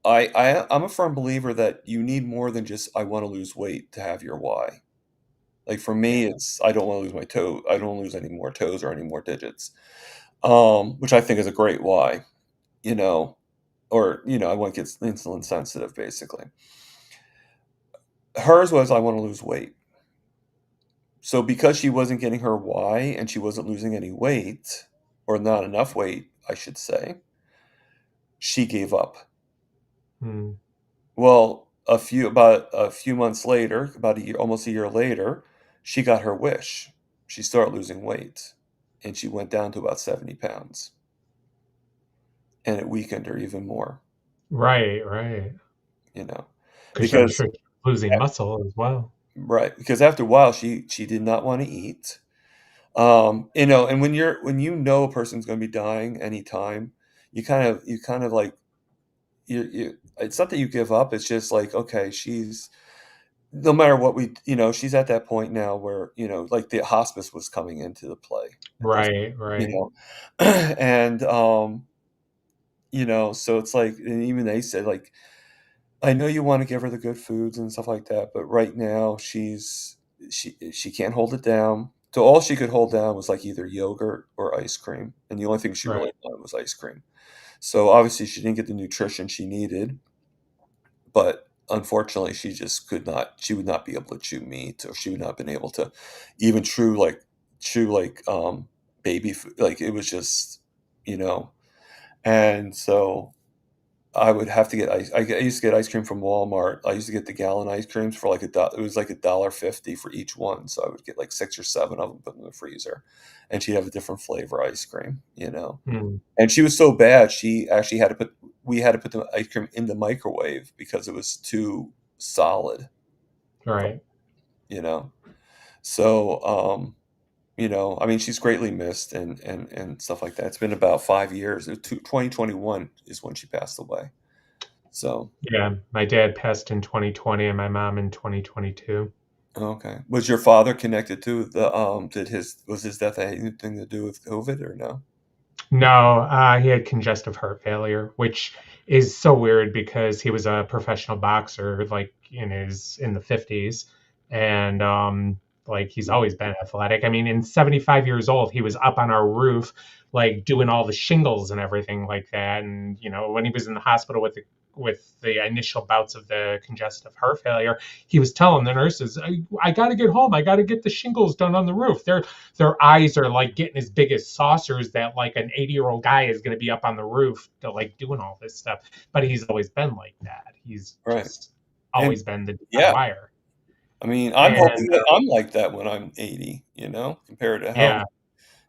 I'm a firm believer that you need more than just I want to lose weight to have your why. Like for Yeah. me, it's I don't want to lose my toe. I don't wanna lose any more toes or any more digits, which I think is a great why, you know, or I want to get insulin sensitive, basically. Hers was I want to lose weight. So because she wasn't getting her why and she wasn't losing any weight, or not enough weight, I should say, she gave up. Mm. Well, about a few months later, about a year, almost a year later, she got her wish. She started losing weight, and she went down to about 70 pounds, and it weakened her even more, Right, right. you know, Because I'm because sure she's losing muscle as well. right, because after a while she did not want to eat. And when you know a person's going to be dying anytime, you kind of like you it's not that you give up, it's just like, okay, she's no matter what she's at that point now where, like the hospice was coming into the play at this, Right, you right. know, and, so it's like, and even they said, like, I know you want to give her the good foods and stuff like that, but right now she can't hold it down. So all she could hold down was like either yogurt or ice cream, and the only thing she Right. really wanted was ice cream. So obviously she didn't get the nutrition she needed, but unfortunately she just could not. She would not be able to chew meat, or she would not have been able to even chew like baby food. Like it was just, you know. And so I would have to get ice. I used to get ice cream from Walmart. I used to get the gallon ice creams for like it was like $1.50 for each one. So I would get like 6 or 7 of them, put in the freezer, and she'd have a different flavor ice cream. Mm. And she was so bad, she actually had to put we had to put the ice cream in the microwave because it was too solid, Right. you know. So, I mean, she's greatly missed, and stuff like that. It's been about 5 years. 2021 is when she passed away. So, Yeah. My dad passed in 2020 and my mom in 2022. okay. Was your father connected to was his death had anything to do with COVID or no? No, he had congestive heart failure, which is so weird because he was a professional boxer, like in the 50s, and like he's always been athletic. I mean, in 75 years old, he was up on our roof, like doing all the shingles and everything like that. And when he was in the hospital with the initial bouts of the congestive heart failure, he was telling the nurses, I got to get home. I got to get the shingles done on the roof. Their eyes are like getting as big as saucers that like an 80-year-old guy is going to be up on the roof to like doing all this stuff. But he's always been like that. He's Right. just And always been the yeah, wire. I mean, I'm And hoping that I'm like that when I'm 80, compared to how,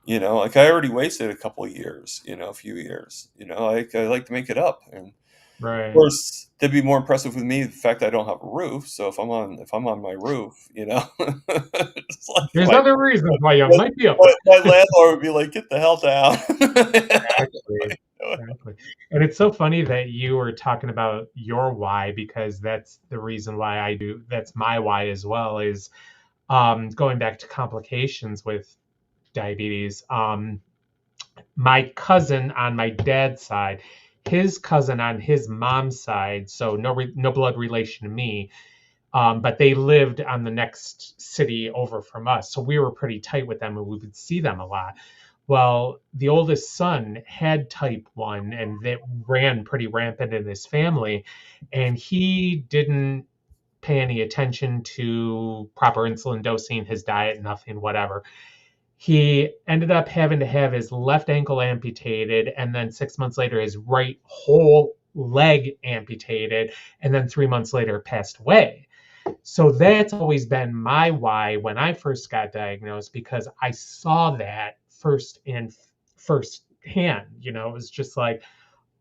yeah, like I already wasted a couple of years, a few years, like I like to make it up. And of right. course, to be more impressive with me, the fact I don't have a roof. So if I'm on my roof, it's like There's other reasons why you my, might be up. my landlord would be like, "Get the hell down." Exactly. Exactly. And it's so funny that you were talking about your why because that's the reason why I do. That's my why as well. Is going back to complications with diabetes. My cousin on my dad's side, his cousin on his mom's side, so no blood relation to me, but they lived on the next city over from us, so we were pretty tight with them and we would see them a lot. Well, the oldest son had type 1 and that ran pretty rampant in his family. And he didn't pay any attention to proper insulin dosing, his diet, nothing, whatever. He ended up having to have his left ankle amputated, and then 6 months later, his right whole leg amputated, and then 3 months later, passed away. So that's always been my why when I first got diagnosed, because I saw that first hand. It was just like,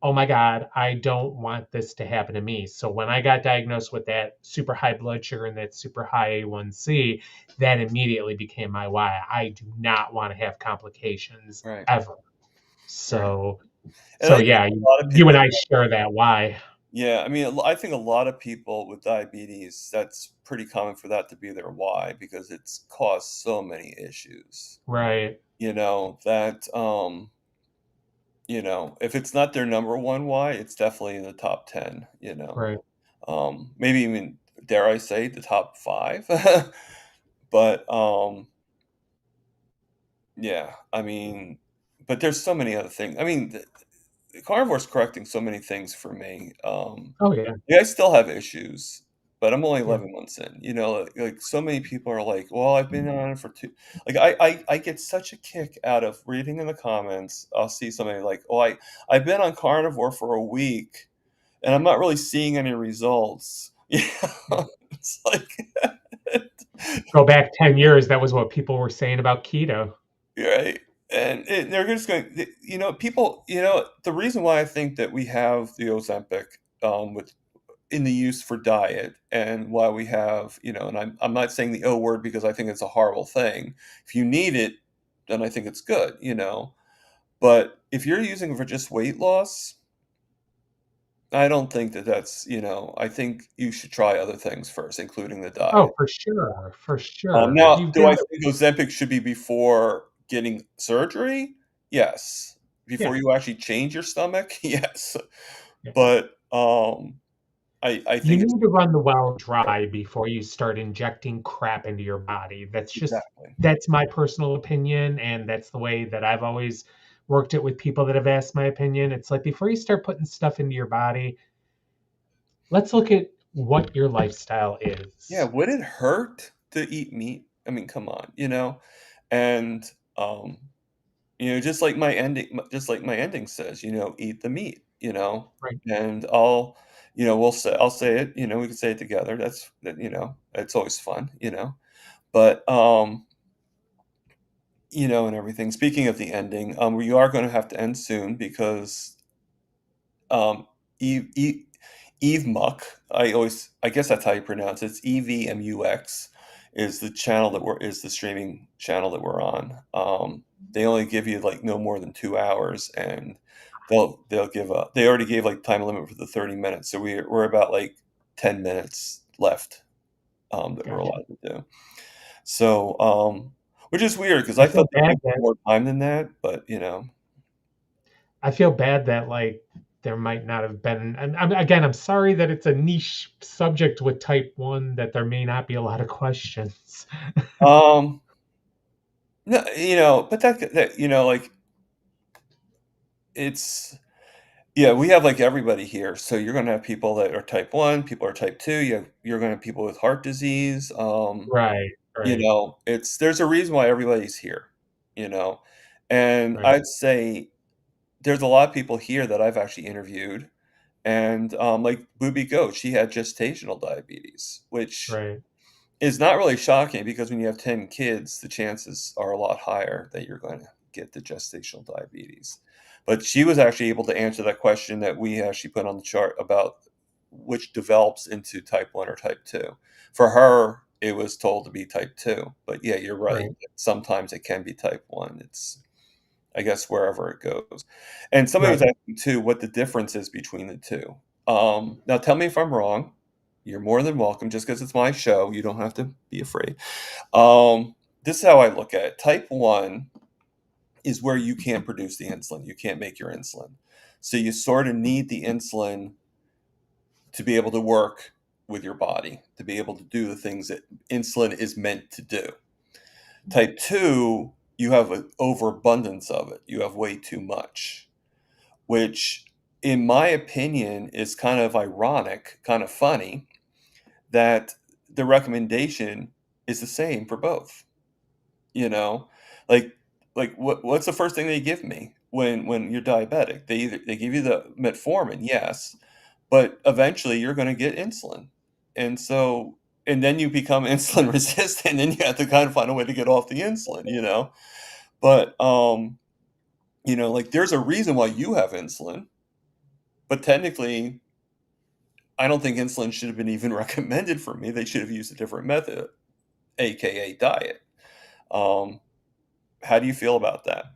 oh my God, I don't want this to happen to me. So when I got diagnosed with that super high blood sugar and that super high A1C, that immediately became my why. I do not want to have complications Right. ever. Right. So, And so I think yeah, a lot of you and people I share that why. yeah, I mean, I think a lot of people with diabetes, that's pretty common for that to be their why because it's caused so many issues. Right, That if it's not their number one why, it's definitely in the top 10. right. Maybe even, dare I say, the top 5. But yeah, I mean, but there's so many other things. I mean, the carnivore's correcting so many things for me. Oh yeah, Yeah, I still have issues, but I'm only yeah. 11 months in. Like so many people are like, "Well, I've been on it for two." Like I get such a kick out of reading in the comments. I'll see somebody like, "Oh, I've been on carnivore for a week, and I'm not really seeing any results." It's like, Go back 10 years, that was what people were saying about keto. right? And they're just going, people, the reason why I think that we have the Ozempic with in the use for diet and why we have, and I'm not saying the O word because I think it's a horrible thing. If you need it, then I think it's good. But if you're using it for just weight loss, I don't think I think you should try other things first, including the Oh, diet. for sure, for sure. Now, You've do got I to, think Ozempic should be before getting surgery? Yes. yeah, Before you actually change your stomach? Yes. yeah. But I You think it's need to run the well dry before you start injecting crap into your body. exactly. That's my personal opinion, and that's the way that I've always worked it with people that have asked my opinion. It's like before you start putting stuff into your body, let's look at what your lifestyle Yeah, is. would it hurt to eat meat? I mean, come on. And um, just like my ending says, eat the meat. Right. And I'll say it, we can say it together. It's always fun. But and everything. Speaking of the ending, we are going to have to end soon because Eve, Eve, Eve Muck. I guess that's how you pronounce it. It's EVMUX is the streaming channel that we're on. They only give you like no more than 2 hours, and they already gave like time limit for the 30 minutes, so we're about like 10 minutes left that we're Gotcha. allowed to do. So which is weird because I I feel thought there'd bad be that more time than that, but like there might not have been. And again, I'm sorry that it's a niche subject with type 1 that there may not be a lot of questions. um, no, but like it's yeah, we have like everybody here. So you're going to have people that are type 1, people are type 2, you're going to have people with heart disease. Right, right, There's a reason why everybody's here, you know. And right, I'd say there's a lot of people here that I've actually interviewed and like Booby Goat, she had gestational diabetes, which right, is not really shocking because when you have 10 kids, the chances are a lot higher that you're going to get the gestational diabetes. But she was actually able to answer that question that we actually put on the chart about which develops into type 1 or type 2. For her, it was told to be type 2. But yeah, you're right. right, Sometimes it can be type 1. It's, I guess, wherever it goes. And somebody was right. asking too what the difference is between the two. Now, tell me if I'm wrong. You're more than welcome. Just because it's my show, you don't have to be afraid. This is how I look at it. Type 1 is where you can't produce the insulin. You can't make your insulin. So you sort of need the insulin to be able to work with your body, to be able to do the things that insulin is meant to do. Type 2 you have an overabundance of it. You have way too much, which, in my opinion, is kind of ironic, kind of funny that the recommendation is the same for both. You know, like what's the first thing they give me when you're diabetic? They give you the metformin, yes, but eventually you're going to get insulin, and so and then you become insulin resistant, and then you have to kind of find a way to get off the insulin. But like there's a reason why you have insulin, but technically I don't think insulin should have been even recommended for me. They should have used a different method, aka diet. Um, how do you feel about that?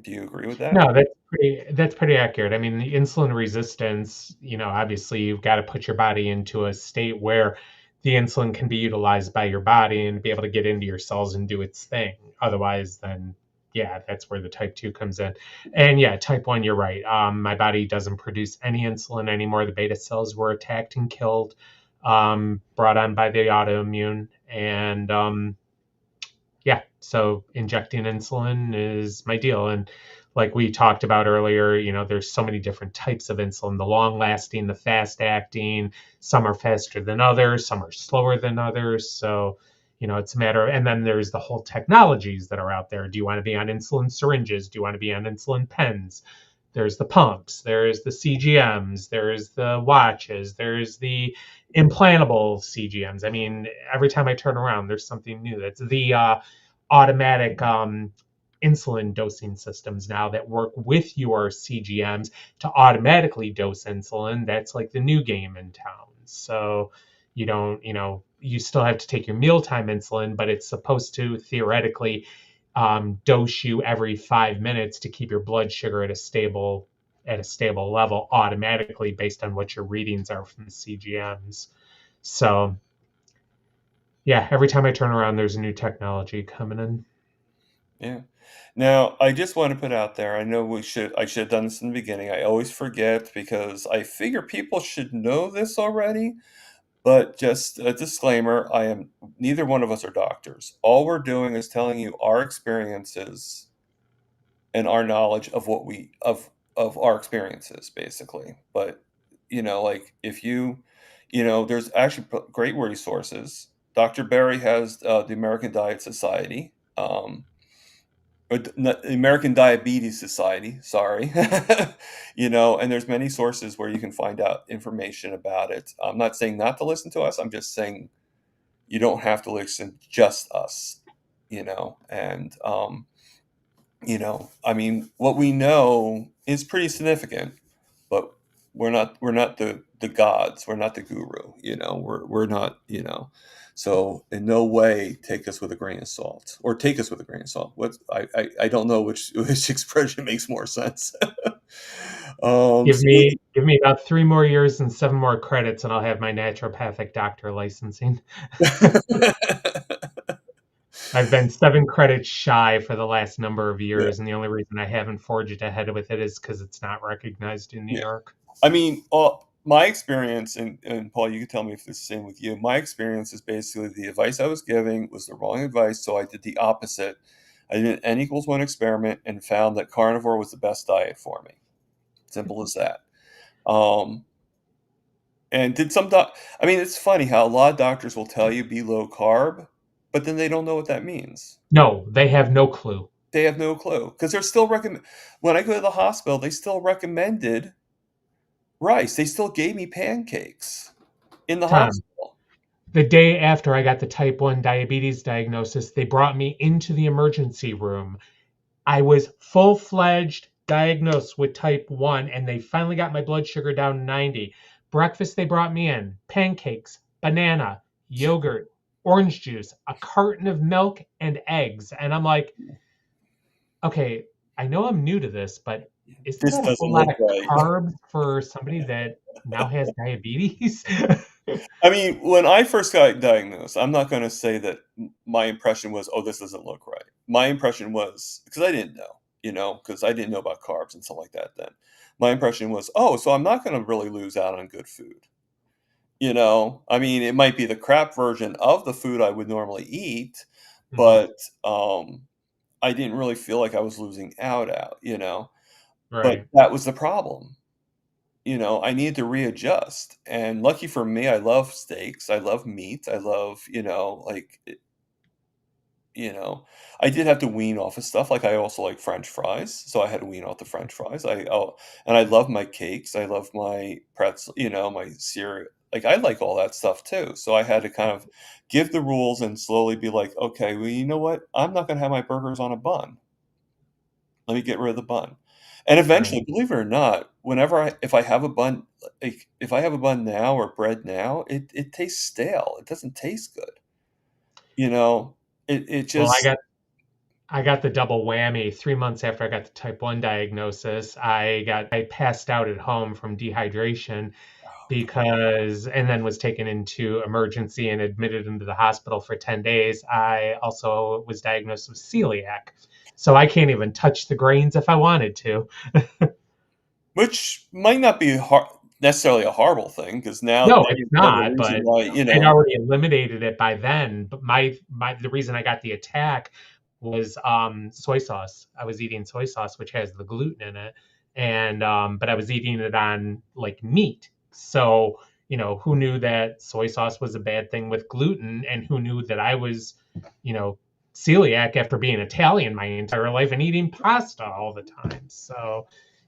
Do you agree with that? No, that's pretty accurate. I mean, the insulin resistance, obviously you've got to put your body into a state where the insulin can be utilized by your body and be able to get into your cells and do its thing. Otherwise, then yeah, that's where the type 2 comes in. And yeah, type 1, you're right. My body doesn't produce any insulin anymore. The beta cells were attacked and killed, brought on by the autoimmune. And yeah, so injecting insulin is my deal. And like we talked about earlier, there's so many different types of insulin, the long lasting, the fast acting. Some are faster than others, some are slower than others. So it's a matter of, and then there's the whole technologies that are out there. Do you want to be on insulin syringes? Do you want to be on insulin pens? There's the pumps, there's the CGMs, there's the watches, there's the implantable CGMs. I mean, every time I turn around, there's something new. That's the automatic insulin dosing systems now that work with your CGMs to automatically dose insulin. That's like the new game in town. So you don't, you still have to take your mealtime insulin, but it's supposed to theoretically dose you every 5 minutes to keep your blood sugar at a stable level automatically based on what your readings are from the CGMs. So yeah, every time I turn around, there's a new technology coming in. Yeah. Now, I just want to put out there, I know I should have done this in the beginning. I always forget because I figure people should know this already, but just a disclaimer, neither one of us are doctors. All we're doing is telling you our experiences and our knowledge of of our experiences basically. But like if there's actually great resources. Dr. Berry has the American Diet Society. The American Diabetes Society, sorry. And there's many sources where you can find out information about it. I'm not saying not to listen to us. I'm just saying you don't have to listen just us, and I mean, what we know is pretty significant, but we're not the gods. We're not the guru. We're not. So in no way take us with a grain of salt, or take us with a grain of salt. I don't know which which expression makes more sense. Give So me give me about 3 more years and 7 more credits, and I'll have my naturopathic doctor licensing. I've been 7 credits shy for the last number of yeah, years, and the only reason I haven't forged ahead with it is because it's not recognized in New yeah. York. I mean, my experience, and Paul, you can tell me if it's the same with you. My experience is basically the advice I was giving was the wrong advice, so I did the opposite. I did an N equals one experiment and found that carnivore was the best diet for me. Simple as that. Um, and did some doc? I mean, it's funny how a lot of doctors will tell you be low carb, but then they don't know what that means. No, they have no clue. They have no clue because they're still recommend. When I go to the hospital, they still recommended rice. They still gave me pancakes in the Tom, hospital. the day after I got the type 1 diabetes diagnosis, they brought me into the emergency room. I was full fledged diagnosed with type 1, and they finally got my blood sugar down to 90. Breakfast, they brought me in pancakes, banana, yogurt, orange juice, a carton of milk, and eggs. And I'm like, okay, I know I'm new to this, but isn't This that a doesn't whole lot look of right. carbs for somebody that now has diabetes? I mean, when I first got diagnosed, I'm not going to say that my impression was, oh, this doesn't look right. My impression was, because I didn't know, because I didn't know about carbs and stuff like that then. My impression was, oh, so I'm not going to really lose out on good food. I mean, it might be the crap version of the food I would normally eat, Mhm. but I didn't really feel like I was losing out, you know? But Right. that was the problem. You know, I needed to readjust, and lucky for me, I love steaks, I love meat, I love, like, you know, I did have to wean off of stuff, like, I also like french fries, so I had to wean off the french fries, and I love my cakes, I love my pretzel, my cereal, like, I like all that stuff too, so I had to kind of give the rules and slowly be like, "Okay, well, you know what? I'm not gonna have my burgers on a bun. Let me get rid of the bun." And Right. eventually, believe it or not, if I have a bun, like, if I have a bun now or bread now, it tastes stale, it doesn't taste good, you know? It Well, just I got the double whammy. 3 months after I got the type 1 diagnosis, I passed out at home from dehydration because, and then was taken into emergency and admitted into the hospital for 10 days. I also was diagnosed with celiac. So I can't even touch the grains if I wanted to. which might not be necessarily a horrible thing, because now No, it's you have a not, reason but why, I'd already eliminated it by then. But my the reason I got the attack was soy sauce. I was eating soy sauce, which has the gluten in it, and but I was eating it on like meat. So, who knew that soy sauce was a bad thing with gluten, and who knew that I was, you know, celiac after being Italian my entire life and eating pasta all the time. So,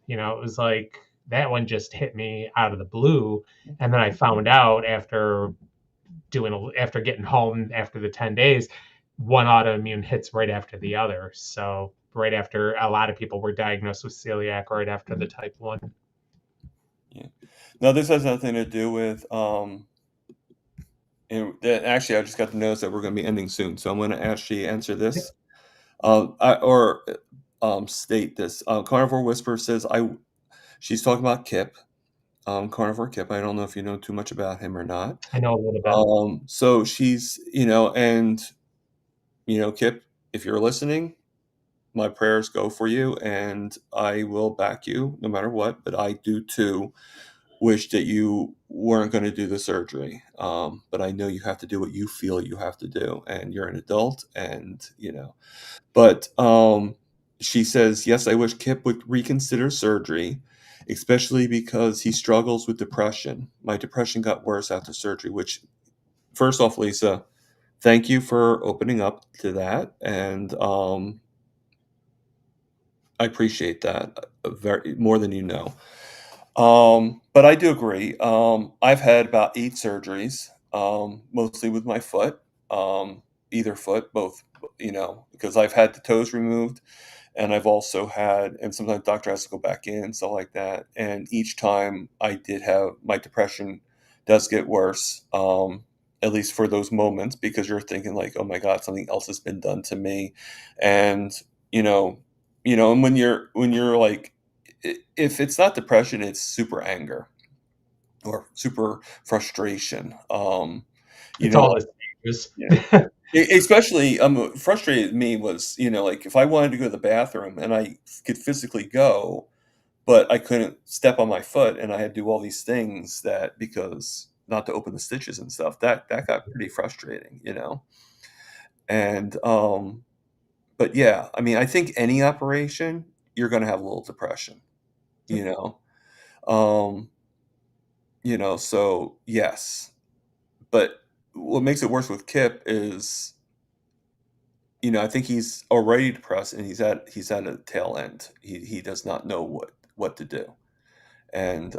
it was like that one just hit me out of the blue, and then I found out after getting home after the 10 days, one autoimmune hits right after the other. So right after a lot of people were diagnosed with celiac right after the type 1. Yeah. No, this has nothing to do with, actually, I just got the notice that we're gonna be ending soon, so I'm gonna actually answer this, state this. Carnivore Whisperer says, she's talking about Kip, Carnivore Kip. I don't know if you know too much about him or not. I know a little bit. So she's, and, Kip, if you're listening, my prayers go for you, and I will back you no matter what, but I do too wish that you weren't going to do the surgery. But I know you have to do what you feel you have to do, and you're an adult, and But she says, yes, I wish Kip would reconsider surgery, especially because he struggles with depression. My depression got worse after surgery. Which, first off, Lisa, thank you for opening up to that, and I appreciate that very more than you know. But I do agree. I've had about 8 surgeries, mostly with my foot, either foot, both, because I've had the toes removed, and I've also had, and sometimes doctor has to go back in, stuff like that. And each time I did have my depression does get worse, at least for those moments, because you're thinking like, oh my God, something else has been done to me, and you know, and when you're like, if it's not depression, it's super anger or super frustration. It's all Like, the stages. yeah. Especially, frustrated me was, like if I wanted to go to the bathroom and I could physically go, but I couldn't step on my foot, and I had to do all these things that, because not to open the stitches and stuff, that got pretty frustrating. And but yeah, I mean, I think any operation, you're gonna have a little depression, you know. Um, so yes. But what makes it worse with Kip is, I think he's already depressed, and he's at a tail end. He does not know what to do. And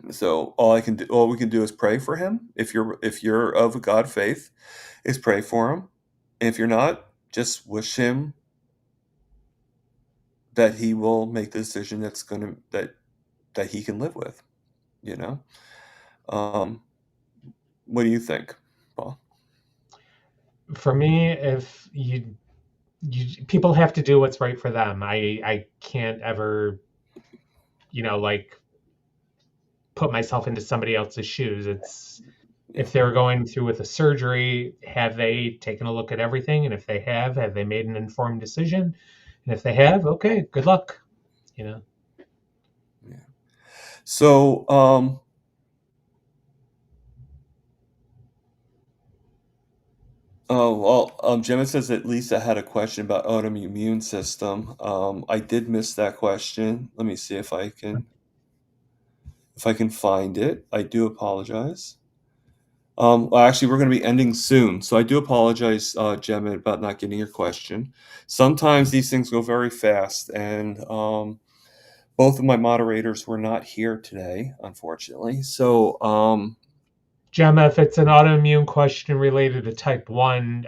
so all we can do is pray for him. If you're of a God faith, is pray for him. If you're not, just wish him that he will make the decision that he can live with, you know? Um, what do you think, Paul? For me, if people have to do what's right for them. I can't ever, like put myself into somebody else's shoes. It's Yeah, if they're going through with a surgery, have they taken a look at everything? And if they have they made an informed decision? And if they have, okay, good luck. You know, yeah. So, Oh, well, Gemma says that Lisa had a question about autoimmune system. I did miss that question. Let me see if I can find it. I do apologize. Well, actually, we're going to be ending soon, so I do apologize, Gemma, about not getting your question. Sometimes these things go very fast, and both of my moderators were not here today, unfortunately. So, Gemma, if it's an autoimmune question related to type 1,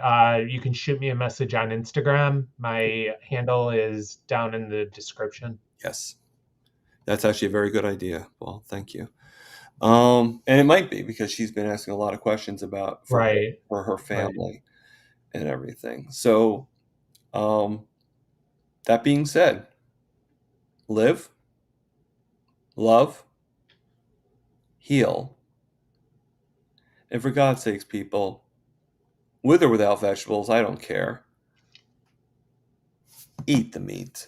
you can shoot me a message on Instagram. My handle is down in the description. yes, that's actually a very good idea. Well, thank you. And it might be because she's been asking a lot of questions about Right, for her right. family and everything. So, um, that being said, live, love, heal, and for God's sakes, people, with or without vegetables, I don't care. Eat the meat.